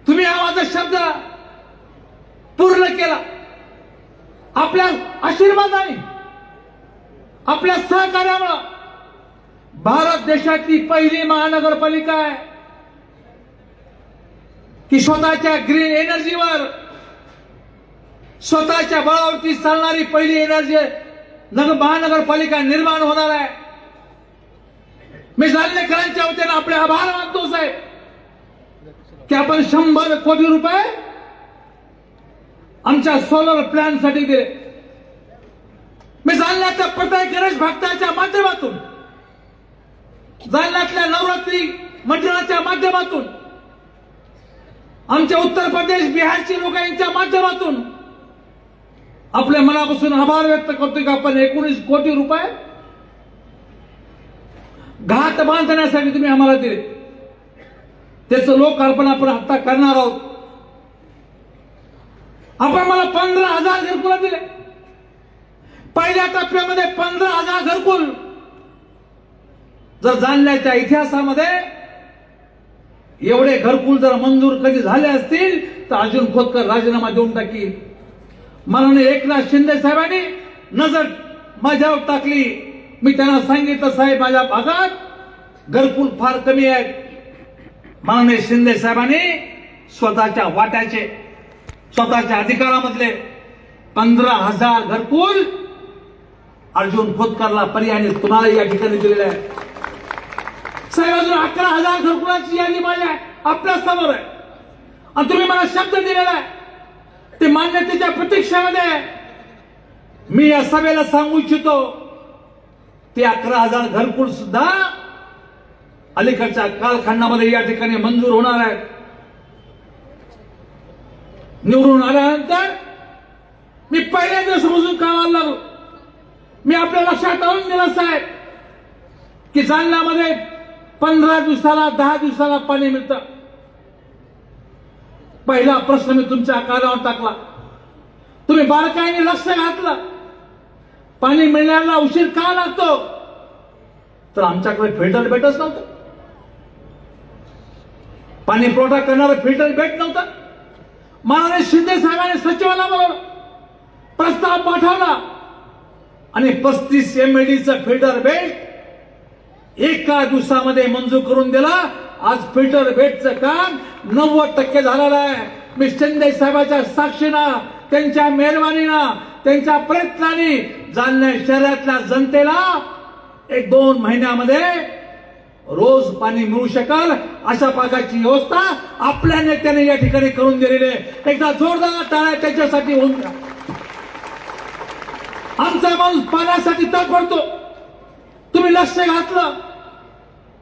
तुम्ही हा माझा शब्द पूर्ण केला. आपल्या आशीर्वादाने, आपल्या सहकार्यामुळे भारत देशातली पहिली महानगरपालिका आहे की स्वतःच्या ग्रीन एनर्जीवर, स्वतःच्या बळावरती चालणारी पहिली एनर्जी महानगरपालिका निर्माण होणार आहे. मी जालनेकरांच्या वतीने आपले आभार मानतो साहेब की आपण 100 कोटी रुपये आमच्या सोलर प्लॅन साठी दिले. मी जालन्याच्या प्रत्येक गणेश भक्ताच्या माध्यमातून, जालन्यातल्या नवरात्री मंडळाच्या माध्यमातून, आमच्या उत्तर प्रदेश बिहारची लोक यांच्या माध्यमातून आपल्या मनापासून आभार व्यक्त करतो की आपण 19 कोटी रुपये घाट बांधण्यासाठी तुम्ही आम्हाला दिले. त्याचं लोकार्पण आपण आता करणार आहोत. आपण मला 15,000 घरकुल दिले. पहिल्या टप्प्यामध्ये 15,000 घरकुल. जर जालन्याच्या इतिहासामध्ये एवढे घरकुल जर मंजूर कधी झाले असतील तर अर्जुन खोतकर राजीनामा देऊन टाकील. माननीय एकनाथ शिंदे साहेबांनी नजर माझ्यावर टाकली. मी त्यांना सांगितलं, साहेब माझ्या भागात घरकुल फार कमी आहेत. माननीय शिंदे साहेबांनी स्वतःच्या वाट्याचे, स्वतःच्या अधिकारामधले 15,000 घरकुल अर्जुन खोतकरला पर्यायाने तुम्हाला या ठिकाणी दिलेले आहे. साहेब अजून 11,000 घरकुलाची यादी माझ्या आपल्या समोर आहे आणि तुम्ही मला शब्द दिलेला आहे ते मान्यतेच्या प्रतीक्षेमध्ये आहे. मी या सभेला सांगू इच्छितो ते 11,000 घरकुल सुद्धा अलीकडच्या कालखंडामध्ये या ठिकाणी मंजूर होणार आहेत. निवडून आल्यानंतर मी पहिल्या दिवसापासून कामाला लागलो. मी आपल्या लक्षात आणून दिलं साहेब की जालन्यामध्ये 15 दिवसाला 10 दिवसाला पाणी मिळतं. पहिला प्रश्न मी तुमच्या कानावर टाकला. तुम्ही बारकाईने लक्ष घातलं. पाणी मिळण्याला उशीर का लागतो? तर आमच्याकडे फिल्टर भेटच नव्हतं. पाणी पुरवठा करणारं फिल्टर भेट नव्हतं. माननीय शिंदे साहेबांनी सचिवाला बोलवलं, प्रस्ताव पाठवला आणि 35 MLDचं फिल्टर बेल्ट एका दिवसामध्ये मंजूर करून दिला. आज फिल्टर बेल्टचं काम 90% झालेलं आहे. मी शिंदे साहेबांच्या साक्षीनं, त्यांच्या मेहरबानीनं, त्यांच्या प्रयत्नाने जालना शहरातल्या जनतेला 1-2 महिन्यामध्ये रोज पाणी मिळू शकेल अशा प्रकारची व्यवस्था आपल्या नेत्याने या ठिकाणी करून दिलेली आहे. एकदा जोरदार टाळ्या त्याच्यासाठी होऊन द्या. आमचा माणूस पाण्यासाठी तडफडतो. तुम्ही लक्ष घातलं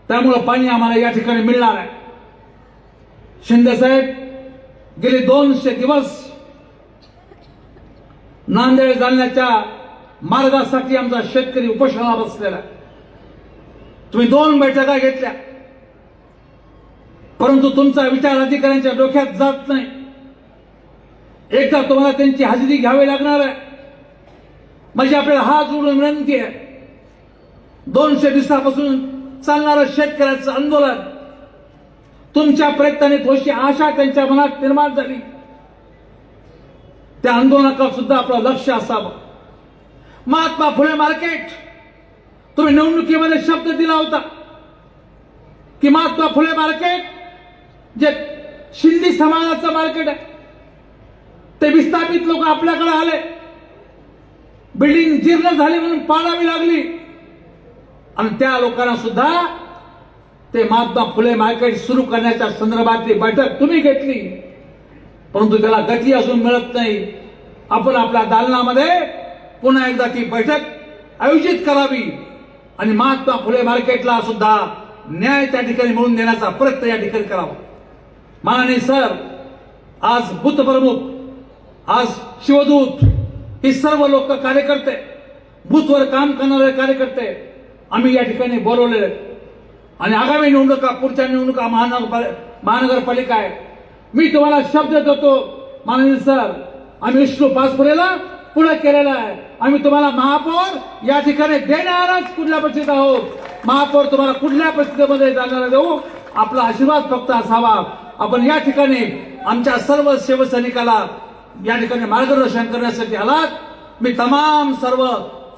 त्यामुळे पाणी आम्हाला या ठिकाणी मिळणार आहे. शिंदे साहेब गेले 200 दिवस नांदेड जालन्याच्या मार्गासाठी आमचा शेतकरी उपोषणाला बसलेला आहे. तुम्ही 2 बैठका घेतल्या, परंतु तुमचा विचार अधिकाऱ्यांच्या डोक्यात जात नाही. एकदा तुम्हाला त्यांची हजेरी घ्यावी लागणार आहे. म्हणजे आपल्याला हात जोडून विनंती आहे, 200 दिवसापासून चालणारं शेतकऱ्याचं आंदोलन, तुमच्या प्रयत्नाने थोडीशी आशा त्यांच्या मनात निर्माण झाली. त्या आंदोलनाकडे सुद्धा आपलं लक्ष असावं. महात्मा फुले मार्केट, तुम्ही निवडणुकीमध्ये शब्द दिला होता की महात्मा फुले मार्केट जे शिंदे समाजाचं मार्केट आहे, ते विस्थापित लोक आपल्याकडे आले, बिल्डिंग जीर्ण झाली म्हणून पाडावी लागली आणि त्या लोकांना सुद्धा ते महात्मा फुले मार्केट सुरू करण्याच्या संदर्भातली बैठक तुम्ही घेतली, परंतु त्याला गती अजून मिळत नाही. आपण आपल्या दालनामध्ये पुन्हा एकदा ती बैठक आयोजित करावी आणि महात्मा फुले मार्केटला सुद्धा न्याय त्या ठिकाणी मिळवून देण्याचा प्रयत्न या ठिकाणी करावा. माननीय सर, आज बुथ प्रमुख, आज शिवदूत, हे सर्व लोक कार्यकर्ते, बूथवर काम करणारे कार्यकर्ते आम्ही या ठिकाणी बोलवलेले आणि आगामी निवडणुका, पुढच्या निवडणुका महानगरपालिका आहे. मी तुम्हाला शब्द देतो माननीय सर, आम्ही विष्णू पाचपुरेला पुढे केलेला आहे. आम्ही तुम्हाला महापौर या ठिकाणी देणारच कुठल्या परिस्थितीत आहोत. महापौर तुम्हाला कुठल्या परिस्थितीमध्ये जाणार देऊ, आपला आशीर्वाद फक्त असावा. आपण या ठिकाणी आमच्या सर्व शिवसैनिकाला या ठिकाणी मार्गदर्शन करण्यासाठी आलात. मी तमाम सर्व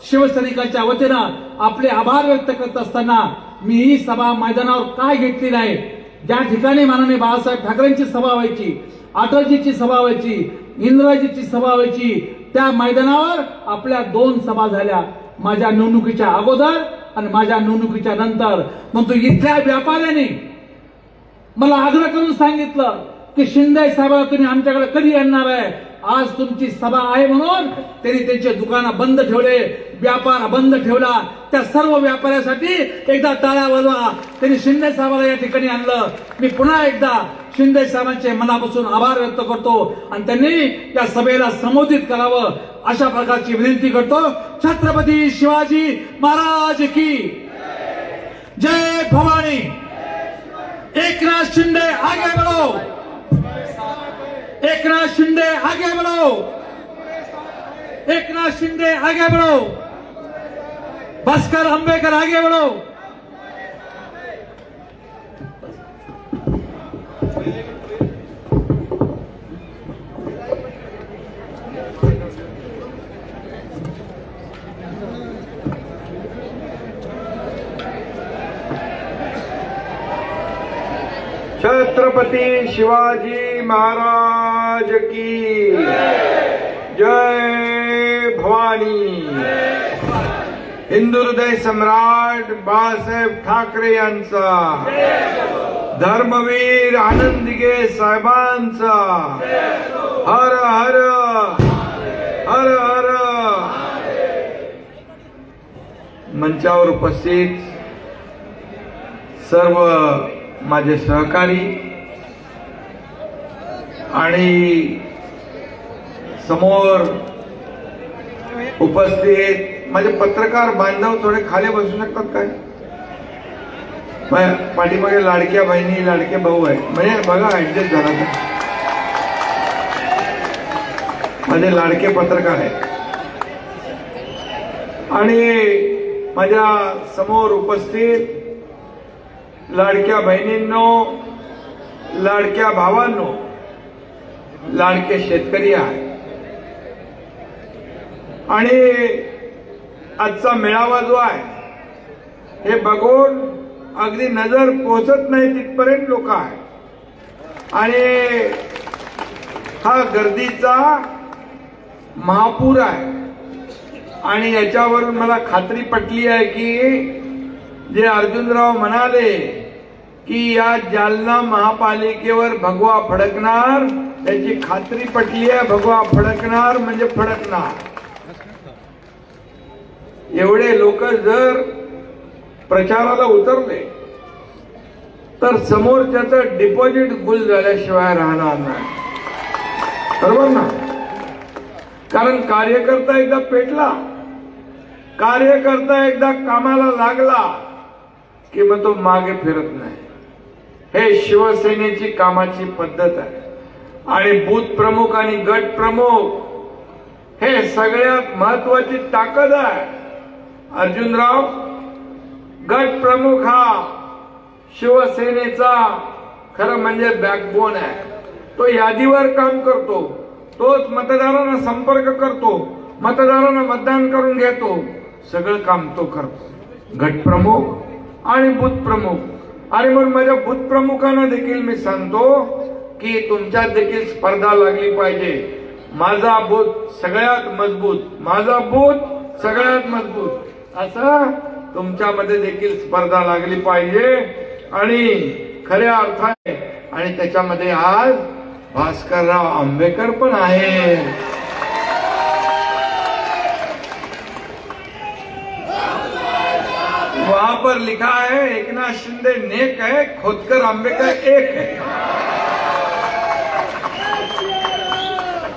शिवसैनिकांच्या वतीनं आपले आभार व्यक्त करत असताना मी ही सभा मैदानावर काय घेतली नाही, ज्या ठिकाणी माननीय बाळासाहेब ठाकरेंची सभा व्हायची, अटलजीची सभा व्हायची, इंदिराजीची सभा व्हायची, त्या मैदानावर आपल्या 2 सभा झाल्या, माझ्या निवडणुकीच्या अगोदर आणि माझ्या निवडणुकीच्या नंतर. परंतु इथल्या व्यापाऱ्यांनी मला आग्रह करून सांगितलं की शिंदे साहेबांना तुम्ही आमच्याकडे कधी येणार आहे. आज तुमची सभा आहे म्हणून त्यांनी त्यांचे दुकानं बंद ठेवले, व्यापार बंद ठेवला. त्या सर्व व्यापाऱ्यासाठी एकदा टाळ्या वाजवा. त्यांनी शिंदे साहेबांना या ठिकाणी आणलं. मी पुन्हा एकदा शिंदे साहेबांचे मनापासून आभार व्यक्त करतो आणि त्यांनी या सभेला संबोधित करावं अशा प्रकारची विनंती करतो. छत्रपती शिवाजी महाराज की जय भवानी. एकनाथ शिंदे आगे बढ़ो, एकनाथ शिंदे आगे बढ़ो, एकनाथ शिंदे आगे बढ़ो, भास्कर अंबेडकर आगे बढ़ो. छत्रपती शिवाजी महाराज की जय भवानी. हिंदू हृदय सम्राट बाळासाहेब ठाकरे यांचा, धर्मवीर आनंद दिघे साहेबांचा हर हर हर हर. मंचावर उपस्थित सर्व माझे सहकारी आणि समोर उपस्थित माझे पत्रकार बांधव थोडे खाली बसू शकतात काय? पाठीमागे लाडक्या बहिणी लाडके भाऊ आहे, म्हणजे बघा ऍडजस्ट झाला तर. माझे लाडके पत्रकार आहेत आणि माझ्या समोर उपस्थित लाडक्या बहिणींनो, लाडक्या भावांनो, लाडके शेतकरी आहेत. आणि आजचा मेळावा जो आहे हे बघून अगदी नजर पोहोचत नाही तिथपर्यंत लोक आहेत आणि हा गर्दीचा महापूर आहे. आणि याच्यावरून मला खात्री पटली आहे की जे अर्जुनराव म्हणाले की या जालना महापालिकेवर भगवा फडकणार, त्याची खात्री पटली आहे. भगवा फडकणार म्हणजे फडकणार. एवढे लोक जर प्रचाराला उतरले तर समोरच्याचं डिपॉझिट गुल झाल्याशिवाय राहणार नाही, बरोबर ना? कारण कार्यकर्ता एकदा पेटला, कार्यकर्ता एकदा कामाला लागला की मग तो मागे फिरत नाही. हे शिवसेनेची कामाची पद्धत आहे. आणि बूथ प्रमुख आणि गट प्रमुख हे सगळ्यात महत्वाची ताकद आहे. अर्जुनराव गट प्रमुख हा शिवसेनेचा खरं म्हणजे बॅकबोन आहे. तो यादीवर काम करतो, तोच मतदारांना संपर्क करतो, मतदारांना मतदान करून घेतो, सगळं काम तो करतो. गट प्रमुख आणि बूथ प्रमुख. आणि म्हणून माझ्या बूथ प्रमुखांना देखील मी सांगतो की तुमच्यात देखील स्पर्धा लागली पाहिजे. माझा बूथ सगळ्यात मजबूत, माझा बूथ सगळ्यात मजबूत, असं तुमच्यामध्ये देखील स्पर्धा लागली पाहिजे. आणि खऱ्या अर्थाने आणि त्याच्यामध्ये आज भास्करराव आंबेकर पण आहे. वहां पर लिखा है एकनाथ शिंदे नेक है, खोदकर आंबेकर एक है.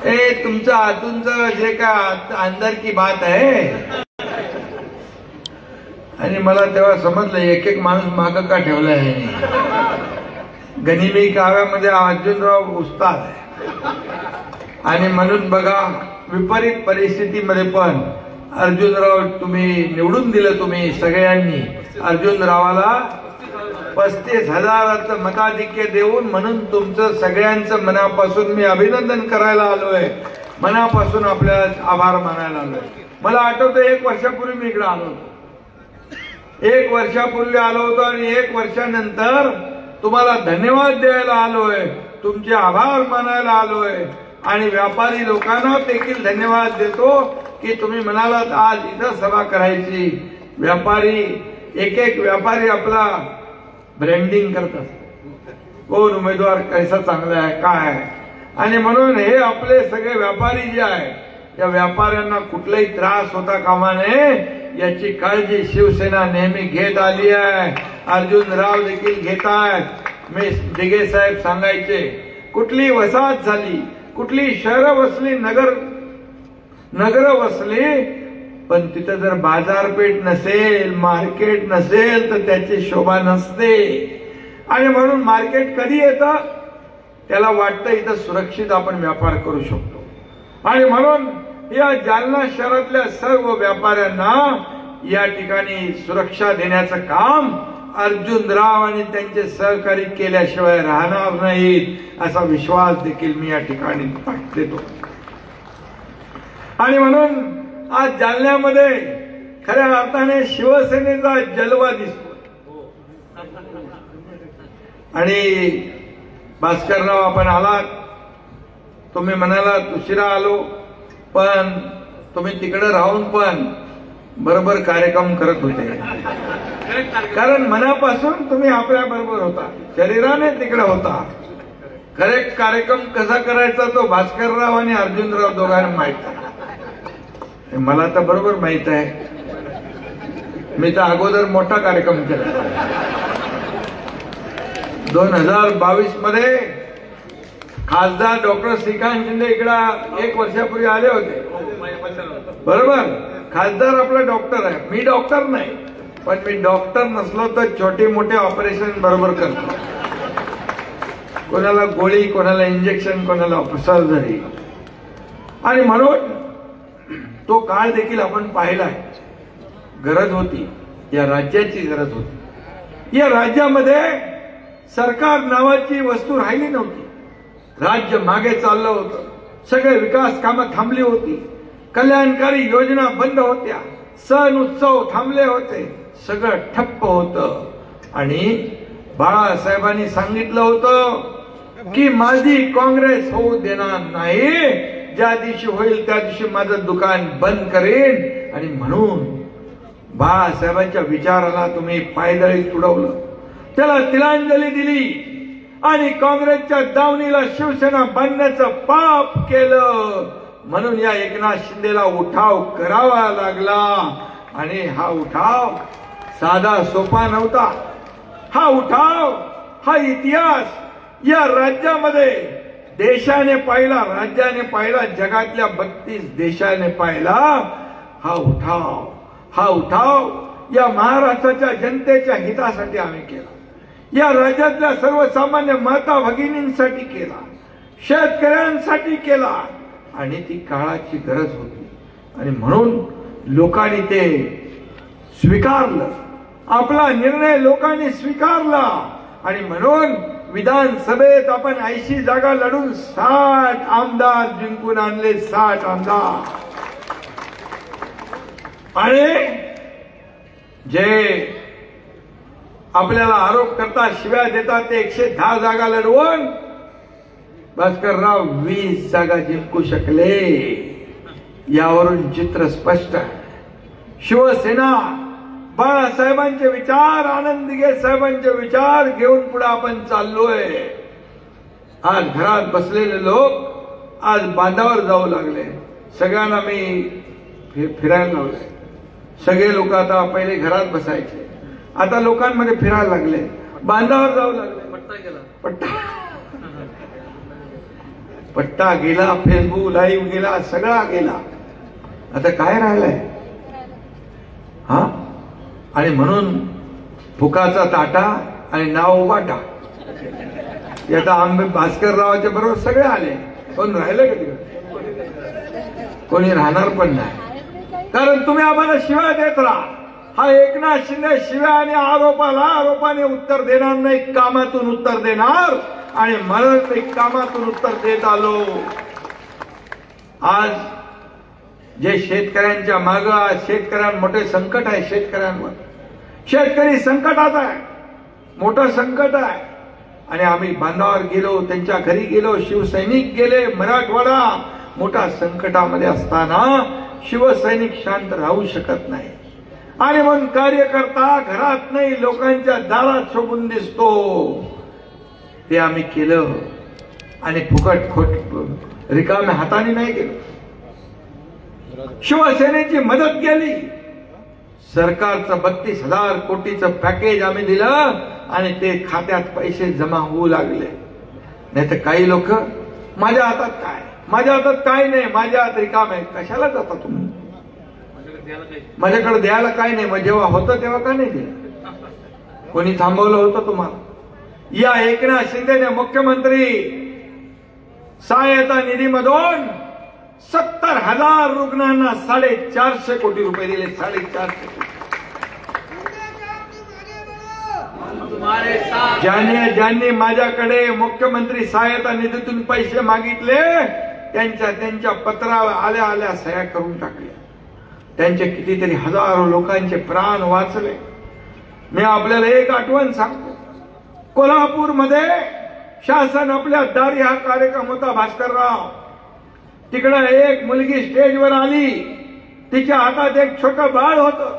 ए तुमच्या आतूनचं जे का अंदर की बात आहे. आणि मला तेव्हा समजलं एक एक माणूस मागं का ठेवला आहे. गनिमी काव्यामध्ये अर्जुनराव उस्ताद आहे. आणि म्हणून बघा विपरीत परिस्थितीमध्ये पण अर्जुनराव तुम्ही निवडून दिलं. तुम्ही सगळ्यांनी अर्जुनरावाला 35,000 मताधिक्य देऊन, म्हणून तुमचं सगळ्यांचं मनापासून मी अभिनंदन करायला आलोय. मनापासून आपल्या आभार मानायला आलोय. मला आठवतं 1 वर्षापूर्वी मी इकडे आलो होतो. 1 वर्षापूर्वी आलो होतो आणि 1 वर्षानंतर तुम्हाला धन्यवाद द्यायला आलोय, तुमचे आभार मानायला आलोय. आणि व्यापारी लोकांना देखील धन्यवाद देतो की तुम्ही म्हणालात आज इथं सभा करायची. व्यापारी एक एक व्यापारी आपला ब्रँडिंग करतात, कोण उमेदवार कैसा चांगला आहे काय आहे. आणि म्हणून हे आपले सगळे व्यापारी जे आहे त्या व्यापाऱ्यांना कुठलाही त्रास होता कामा नये याची काळजी शिवसेना नेहमी घेत आली आहे. अर्जुनराव देखील घेत आहेत. मी दिघे साहेब सांगायचे कुठली वसाहत झाली, कुठली शहरं वसली, नगर वसली, पण तिथं जर बाजारपेठ नसेल, मार्केट नसेल तर त्याची शोभा नसते. आणि म्हणून मार्केट कधी येतं, त्याला वाटतं इथं सुरक्षित आपण व्यापार करू शकतो. आणि म्हणून या जालना शहरातल्या सर्व व्यापाऱ्यांना या ठिकाणी सुरक्षा देण्याचं काम अर्जुनराव आणि त्यांचे सहकारी केल्याशिवाय राहणार नाहीत असा विश्वास देखील मी या ठिकाणी देतो. आणि म्हणून आज जालन्यामध्ये खऱ्या अर्थाने शिवसेनेचा जलवा दिसतो. आणि भास्करराव आपण आलात, तुम्ही म्हणालात उशिरा आलो, पण तुम्ही तिकडे राहून पण बरोबर कार्यक्रम करत होते. कारण मनापासून तुम्ही आपल्या बरोबर होता, शरीराने तिकडे होता. करेक्ट कार्यक्रम कसा करायचा तो भास्करराव आणि अर्जुनराव दोघांना माहित आहे. मला तर बरोबर माहित आहे. मी तर अगोदर मोठा कार्यक्रम केला. 2022 मध्ये खासदार डॉक्टर श्रीकांत शिंदे इकडे 1 वर्षापूर्वी आले होते, बरोबर. खासदार आपला डॉक्टर आहे, मी डॉक्टर नाही, पण मी डॉक्टर नसलो तर छोटे मोठे ऑपरेशन बरोबर करतो. कोणाला गोळी, कोणाला इंजेक्शन, कोणाला सर्जरी. आणि म्हणून तो काळ देखील आपण पाहिलाय. गरज होती, या राज्याची गरज होती. या राज्यामध्ये सरकार नावाची वस्तू राहिली नव्हती. राज्य मागे चाललं होतं, सगळे विकास कामं थांबली होती, कल्याणकारी योजना बंद होत्या, सण उत्सव थांबले होते, सगळं ठप्प होतं. आणि बाळासाहेबांनी सांगितलं होतं की माझी काँग्रेस होऊ देणार नाही, ज्या दिवशी होईल त्या दिवशी माझं दुकान बंद करेन. आणि म्हणून बाळासाहेबांच्या विचाराला तुम्ही पायदळी तुडवलं, त्याला तिलांजली दिली आणि काँग्रेसच्या दावणीला शिवसेना बांधण्याचं पाप केलं. म्हणून या एकनाथ शिंदेला उठाव करावा लागला. आणि हा उठाव साधा सोपा नव्हता. हा उठाव, हा इतिहास या राज्यामध्ये देशाने पाहिला, राज्याने पाहिला, जगातल्या 32 देशाने पाहिला. हा उठाव या महाराष्ट्राच्या जनतेच्या हितासाठी आम्ही केला, या राज्यातल्या सर्वसामान्य माता भगिनींसाठी केला, शेतकऱ्यांसाठी केला. आणि ती काळाची गरज होती. आणि म्हणून लोकांनी ते स्वीकारलं, आपला निर्णय लोकांनी स्वीकारला. आणि म्हणून विधानसभेत आपण 80 जागा लढून 60 आमदार जिंकून आणले, 60 आमदार. आणि जे आपल्याला आरोप करतात, शिव्या देतात, ते 110 जागा लढवून भास्करराव 20 जागा जिंकू शकले. यावरून चित्र स्पष्ट आहे. शिवसेना बाळासाहेबांचे विचार, आनंद दिघे साहेबांचे विचार घेऊन पुढे आपण चाललोय. आज घरात बसलेले लोक आज बांधावर जाऊ लागले. सगळ्यांना मी फिरायला लावले. सगळे लोक आता पहिले घरात बसायचे, आता लोकांमध्ये फिरायला लागले, बांधावर जाऊ लागले. पट्टा गेला, फेसबुक लाईव्ह गेला, सगळा गेला. आता काय राहिलंय? हा. आणि म्हणून फुकाचा ताटा आणि नाव वाटा. आता आंबे भास्कररावाच्या बरोबर सगळे आले. कोण राहिलं का तिकडे? कोणी राहणार पण नाही. कारण तुम्ही आम्हाला शिव्या देत राहा. हा एकनाथ शिंदे शिव्या आणि आरोपाने उत्तर देणार नाही, कामातून उत्तर देणार. आणि मला ते कामातून उत्तर देत आलो. आज जे शेतकऱ्यांच्या मागे, आज शेतकऱ्यांना मोठे संकट आहे. शेतकरी संकटात आहे, मोठं संकट आहे. आणि आम्ही बांधावर गेलो, त्यांच्या घरी गेलो, शिवसैनिक गेले. मराठवाडा मोठा संकटामध्ये असताना शिवसैनिक शांत राहू शकत नाही. आणि म्हणून कार्यकर्ता घरात नाही, लोकांच्या दारात शोभून दिसतो. ते आम्ही केलं. आणि फुकट खोट रिकाम्या हाताने नाही केलं. शिवसेनेची मदत केली. सरकारचं 32,000 कोटीचं पॅकेज आम्ही दिलं आणि ते खात्यात पैसे जमा होऊ लागले. नाही तर काही लोक माझ्या हातात काय नाही, माझ्या हात रिकाम आहे. कशाला जाता तुम्ही? माझ्याकडे द्यायला काय नाही. मग जेव्हा होतं तेव्हा का नाही दिलं? कोणी थांबवलं होतं तुम्हाला? या एकनाथ शिंदेने मुख्यमंत्री सहायता निधीमधून 70,000 रुग्णांना 450 कोटी रुपये दिले. 450 कोटी. ज्यांनी माझ्याकडे मुख्यमंत्री सहायता निधीतून पैसे मागितले त्यांच्या पत्रावर आल्या सह्या करून टाकल्या. त्यांचे कितीतरी हजारो लोकांचे प्राण वाचले. मी आपल्याला एक आठवण सांगतो. कोल्हापूरमध्ये शासन आपल्या दारी हा कार्यक्रम होता. भास्करराव, तिकडे एक मुलगी स्टेजवर आली, तिच्या हातात एक छोटं बाळ होतं.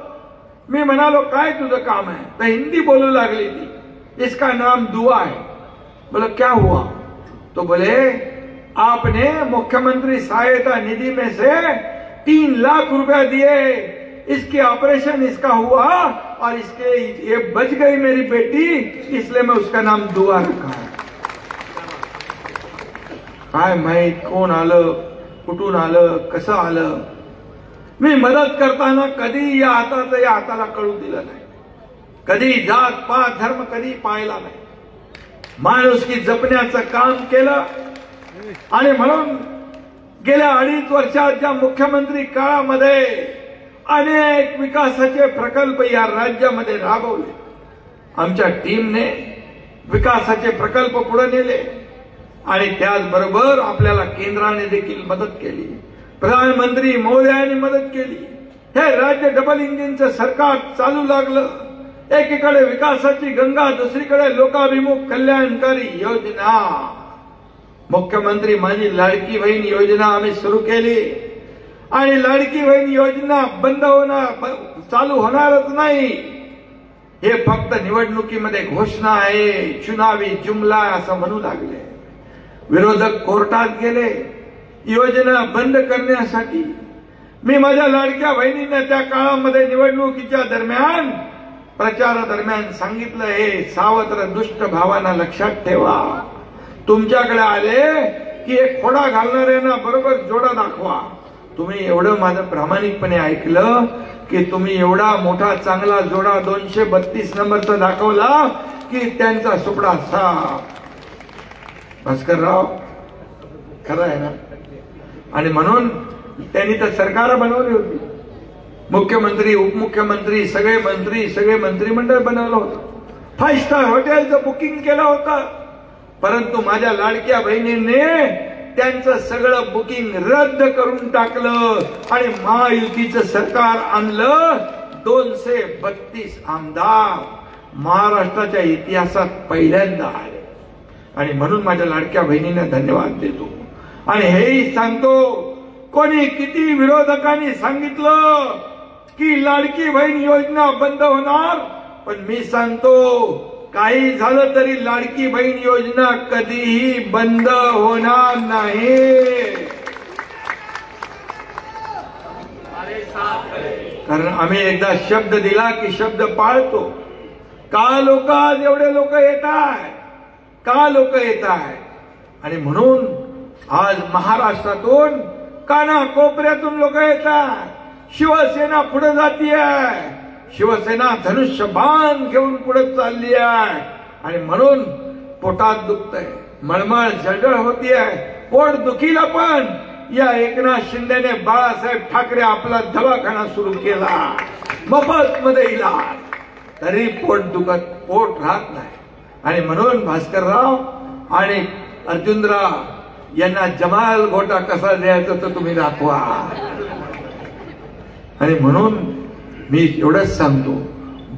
मी म्हणालो काय तुझं काम है? तो हिंदी बोलू लागली थी. इसका नाम दुआ है. बोला क्या हुआ? तो बोले आपने मुख्यमंत्री सहायता निधि में से 3 लाख रुपया दिए, इसके ऑपरेशन इसका हुआ और इसके ये बच गई मेरी बेटी, इसलिए मैं उसका नाम दुआ रखा है. काय माहित कोण आलं, कुठून आलं, कसं आलं. मी मदत करताना कधी या हाताचं या हाताला कळू दिलं नाही. कधी जात पात धर्म कधी पाहिला नाही. माणुसकी जपण्याचं काम केलं. आणि म्हणून गेल्या 2.5 वर्षात ज्या मुख्यमंत्री काळामध्ये अनेक विकासाचे प्रकल्प या राज्यामध्ये राबवले. आमच्या टीमने विकासाचे प्रकल्प पुढे नेले आणि त्याचबरोबर आपल्याला केंद्राने देखील मदत केली. प्रधानमंत्री महोदयांनी मदत केली. हे राज्य डबल इंजिनचं सरकार चालू लागलं. एकीकडे विकासाची गंगा, दुसरीकडे लोकाभिमुख कल्याणकारी योजना. मुख्यमंत्री माझी लाडकी बहीण योजना आम्ही सुरू केली आणि लाडकी बहीण योजना बंद होणार, चालू होणारच नाही. हे फक्त निवडणुकीमध्ये घोषणा आहे, चुनावी जुमला असं म्हणू लागले. विरोधक कोर्टात गेले योजना बंद करण्यासाठी. मी माझ्या लाडक्या बहिणींना त्या काळामध्ये निवडणुकीच्या दरम्यान, प्रचारादरम्यान सांगितलं, हे सावत्र दुष्ट भावांना लक्षात ठेवा. तुमच्याकडे आले की एक खोडा घालणाऱ्यांना बरोबर जोडा दाखवा. तुम्ही एवढं माझं प्रामाणिकपणे ऐकलं की तुम्ही एवढा मोठा चांगला जोडा 232 नंबरचा दाखवला की त्यांचा सुपडा साफ. भास्करराव खरं आहे ना. आणि म्हणून त्यांनी तर सरकार बनवली होती. मुख्यमंत्री, उपमुख्यमंत्री, सगळे मंत्रिमंडळ बनवलं होतं. 5 स्टार हॉटेलचं बुकिंग केलं होतं. परंतु माझ्या लाडक्या बहिणींनी त्यांचं सगळं बुकिंग रद्द करून टाकलं आणि महायुतीचं सरकार आणलं. 232 आमदार महाराष्ट्राच्या इतिहासात पहिल्यांदा आले. आणि म्हणून माझ्या लाडक्या बहिणींना धन्यवाद देतो. आणि हेही सांगतो, कोणी किती विरोधकांनी सांगितलं की लाडकी बहीण योजना बंद होणार, पण मी सांगतो काही झालं तरी लाडकी बहीण योजना कधीही बंद होणार नाही. कारण आम्ही एकदा शब्द दिला की शब्द पाळतो. का लोक आज एवढे लोक येत आहेत, का लोक येत आहेत. आणि म्हणून आज महाराष्ट्रातून कानाकोपऱ्यातून लोक येतात. शिवसेना पुढे जातीये. शिवसेना धनुष्यबाण घेऊन पुढे चालली आहे. आणि म्हणून पोटात दुखतंय, मळमळ जळजळ होतीये. पोट दुखीला पण या एकनाथ शिंदेने, बाळासाहेब ठाकरे आपला दवाखाना सुरू केला, मोफत मध्ये इलाज. तरी पोट राहत नाही. आणि म्हणून भास्करराव आणि अर्जुनराव यांना जमाल घोटा कसा द्यायचा तर तुम्ही दाखवा. आणि म्हणून मी एवढंच सांगतो,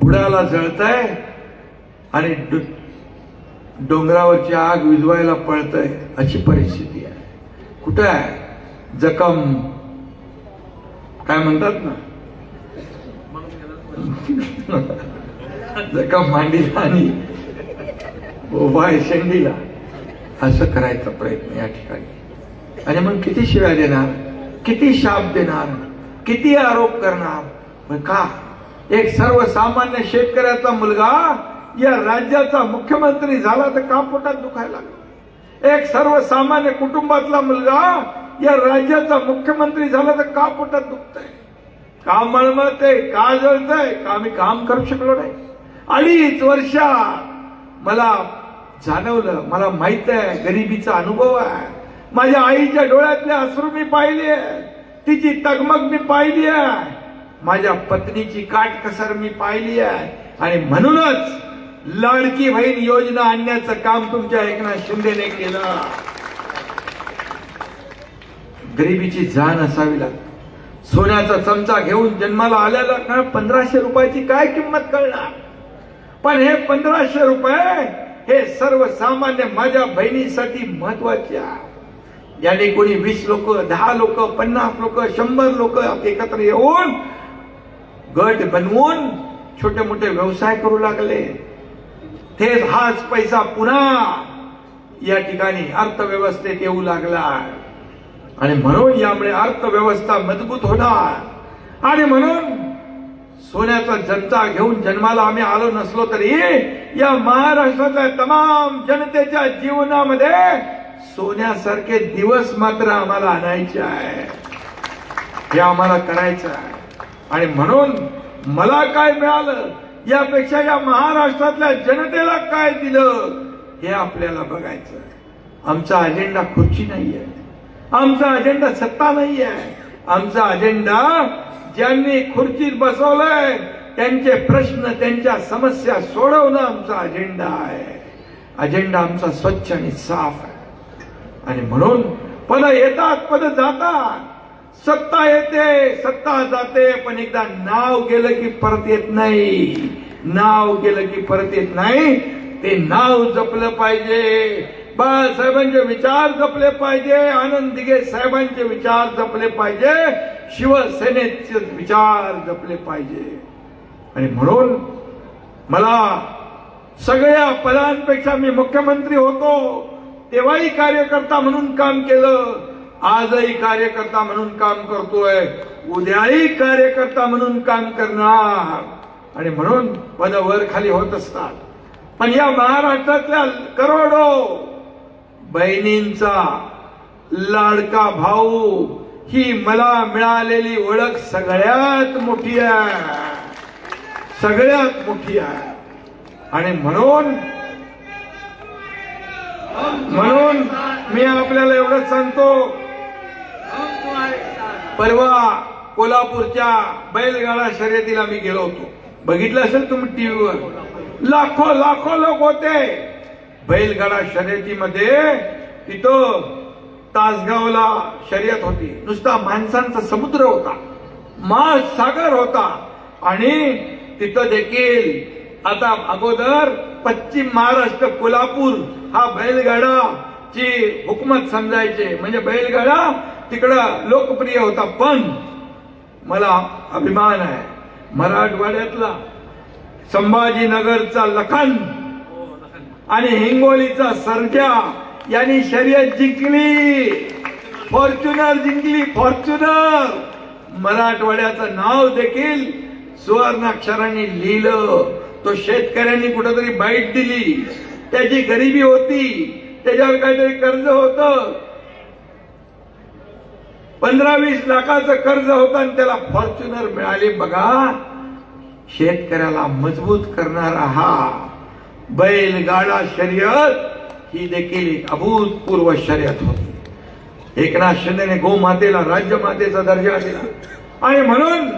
बुडाला जळतंय आणि डोंगरावरची आग विझवायला पळतंय अशी परिस्थिती आहे. कुठे आहे जखम, काय म्हणतात ना, जखम मांडीला आणि उभाय शेंडीला, असं करायचा प्रयत्न या ठिकाणी. आणि मग किती शिव्या देणार, किती शाप देणार, किती आरोप करणार. पण का एक सर्वसामान्य शेतकऱ्याचा मुलगा या राज्याचा मुख्यमंत्री झाला तर का पोटात दुखायला लागला. एक सर्वसामान्य कुटुंबातला मुलगा या राज्याचा मुख्यमंत्री झाला तर का पोटात दुखतंय, का मळमळतंय, का जळतंय, का मी काम करू शकलो नाही. 2.5 वर्षात मला जाणवलं, मला माहित आहे, गरिबीचा अनुभव आहे. माझ्या आईच्या डोळ्यातले अश्रू मी पाहिले, तिची तगमग मी पाहिली आहे, माझ्या पत्नीची काटकसर मी पाहिली आहे. आणि म्हणूनच लाडकी बहीण योजना आणण्याचं काम तुमच्या एकनाथ शिंदेने केलं. गरिबीची जाण असावी लागते. सोन्याचा चमचा घेऊन जन्माला आल्याला का 1500 रुपयाची काय किंमत कळणार. पण हे 1500 रुपये हे सर्वसामान्य माझ्या बहिणीसाठी महत्वाचे आहे. याने कोणी 20 लोक, 10 लोक, 50 लोक, 100 लोक एकत्र येऊन गट बनवून छोटे मोठे व्यवसाय करू लागले. तेच हाच पैसा पुन्हा या ठिकाणी अर्थव्यवस्थेत येऊ लागला. आणि म्हणून यामुळे अर्थव्यवस्था मजबूत होणार. आणि म्हणून सोन्याचा चमचा घेऊन जन्माला आम्ही आलो नसलो तरी या महाराष्ट्रातल्या तमाम जनतेच्या जीवनामध्ये सोन्यासारखे दिवस मात्र आम्हाला आणायचे आहे, हे आम्हाला करायचं आहे. आणि म्हणून मला काय मिळालं यापेक्षा या महाराष्ट्रातल्या जनतेला काय दिलं हे आपल्याला बघायचं आहे. आमचा अजेंडा खुर्ची नाहीये, आमचा अजेंडा सत्ता नाहीये, आमचा अजेंडा ज्यांनी खुर्चीत बसवलंय त्यांचे प्रश्न, त्यांच्या समस्या सोडवणं आमचा अजेंडा आहे. अजेंडा आमचा स्वच्छ आणि साफ आहे. आणि म्हणून पद येतात, पद जातात, सत्ता येते, सत्ता जाते, पण एकदा नाव गेलं की परत येत नाही. नाव गेलं की परत येत नाही. ते नाव जपलं पाहिजे. बाळासाहेबांचे विचार जपले पाहिजे, आनंद दिघे साहेबांचे विचार जपले पाहिजे, शिवसेनेचे विचार जपले पाहिजे. आणि म्हणून मला सगळ्या पदांपेक्षा, मी मुख्यमंत्री होतो तेव्हाही कार्यकर्ता म्हणून काम केलं, आजही कार्यकर्ता म्हणून काम करतोय, उद्याही कार्यकर्ता म्हणून काम करणार. आणि म्हणून पद वर खाली होत असतात, पण या महाराष्ट्रातल्या करोडो बहिणींचा लाडका भाऊ ही मला मिळालेली ओळख सगळ्यात मोठी आहे, सगळ्यात मोठी आहे. आणि म्हणून मी आपल्याला एवढं सांगतो, परवा कोल्हापूरच्या बैलगाडा शर्यतीला मी गेलो होतो, बघितलं असेल तुम्ही टीव्हीवर, लाखो लोक होते बैलगाडा शर्यतीमध्ये. तिथं तासगावला शर्यत होती, नुसता माणसांचा समुद्र होता, महासागर होता. आणि तिथं देखील आता अगोदर पश्चिम महाराष्ट्र कोल्हापूर हा बैलगाडाची हुकूमत समजायचे, म्हणजे बैलगाडा तिकडं लोकप्रिय होता. पण मला अभिमान आहे मराठवाड्यातला संभाजीनगरचा लखन आणि हिंगोलीचा सर्जा यांनी शर्यत जिंकली, फॉर्च्युनर जिंकली, फॉर्च्युनर. मराठवाड्याचं नाव देखील सुवर्णाक्षरांनी लिहिलं. तो शेतकऱ्यांनी कुठेतरी बाईट दिली, त्याची गरिबी होती, त्याच्यावर काहीतरी कर्ज होतं, 15-20 लाखाचं कर्ज होतं आणि त्याला फॉर्च्युनर मिळाले. बघा, शेतकऱ्याला मजबूत करणारा हा बैलगाडा शर्यत ही देखील एक अभूतपूर्व शर्यत होती. एकनाथ शिंदेने गोमातेला राज्यमातेचा दर्जा दिला. आणि म्हणून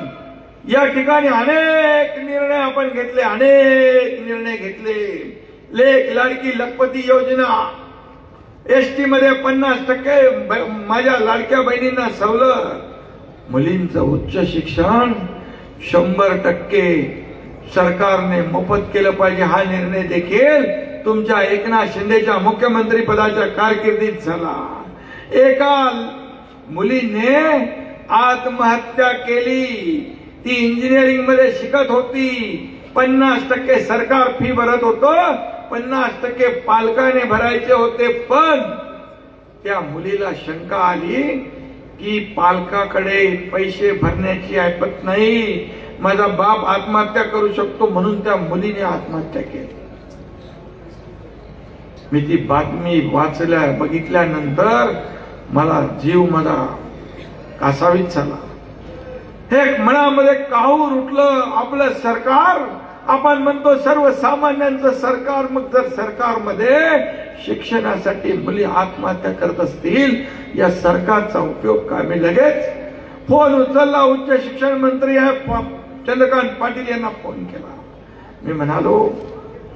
या ठिकाणी अनेक निर्णय आपण घेतले, अनेक निर्णय घेतले. लेक लाडकी लखपती योजना, एसटी मध्ये 50% माझ्या लाडक्या बहिणींना सवलत, मुलींचं उच्च शिक्षण 100% सरकारने मोफत केलं पाहिजे. हा निर्णय देखील तुमच्या एकनाथ शिंदेच्या मुख्यमंत्री पदाच्या कारकिर्दीत झाला. एका मुलीने आत्महत्या केली, ती इंजिनिअरिंग मध्ये शिकत होती, 50% सरकार फी भरत होतं, 50% पालकाने भरायचे होते. पण त्या मुलीला शंका आली की पालकाकडे पैसे भरण्याची ऐपत नाही, माझा बाप आत्महत्या करू शकतो, म्हणून त्या मुलीने आत्महत्या केली. मी ती बातमी बघितल्यानंतर मला जीव माझा कासावीस झाला. हे मनामध्ये काहूर उठलं. आपलं सरकार, आपण म्हणतो सर्वसामान्यांचं सरकार, मग जर सरकारमध्ये शिक्षणासाठी मुली आत्महत्या करत असतील, या सरकारचा उपयोग काय? मी लगेच फोन उचलला, उच्च शिक्षण मंत्री चंद्रकांत पाटील यांना फोन केला. मी म्हणालो,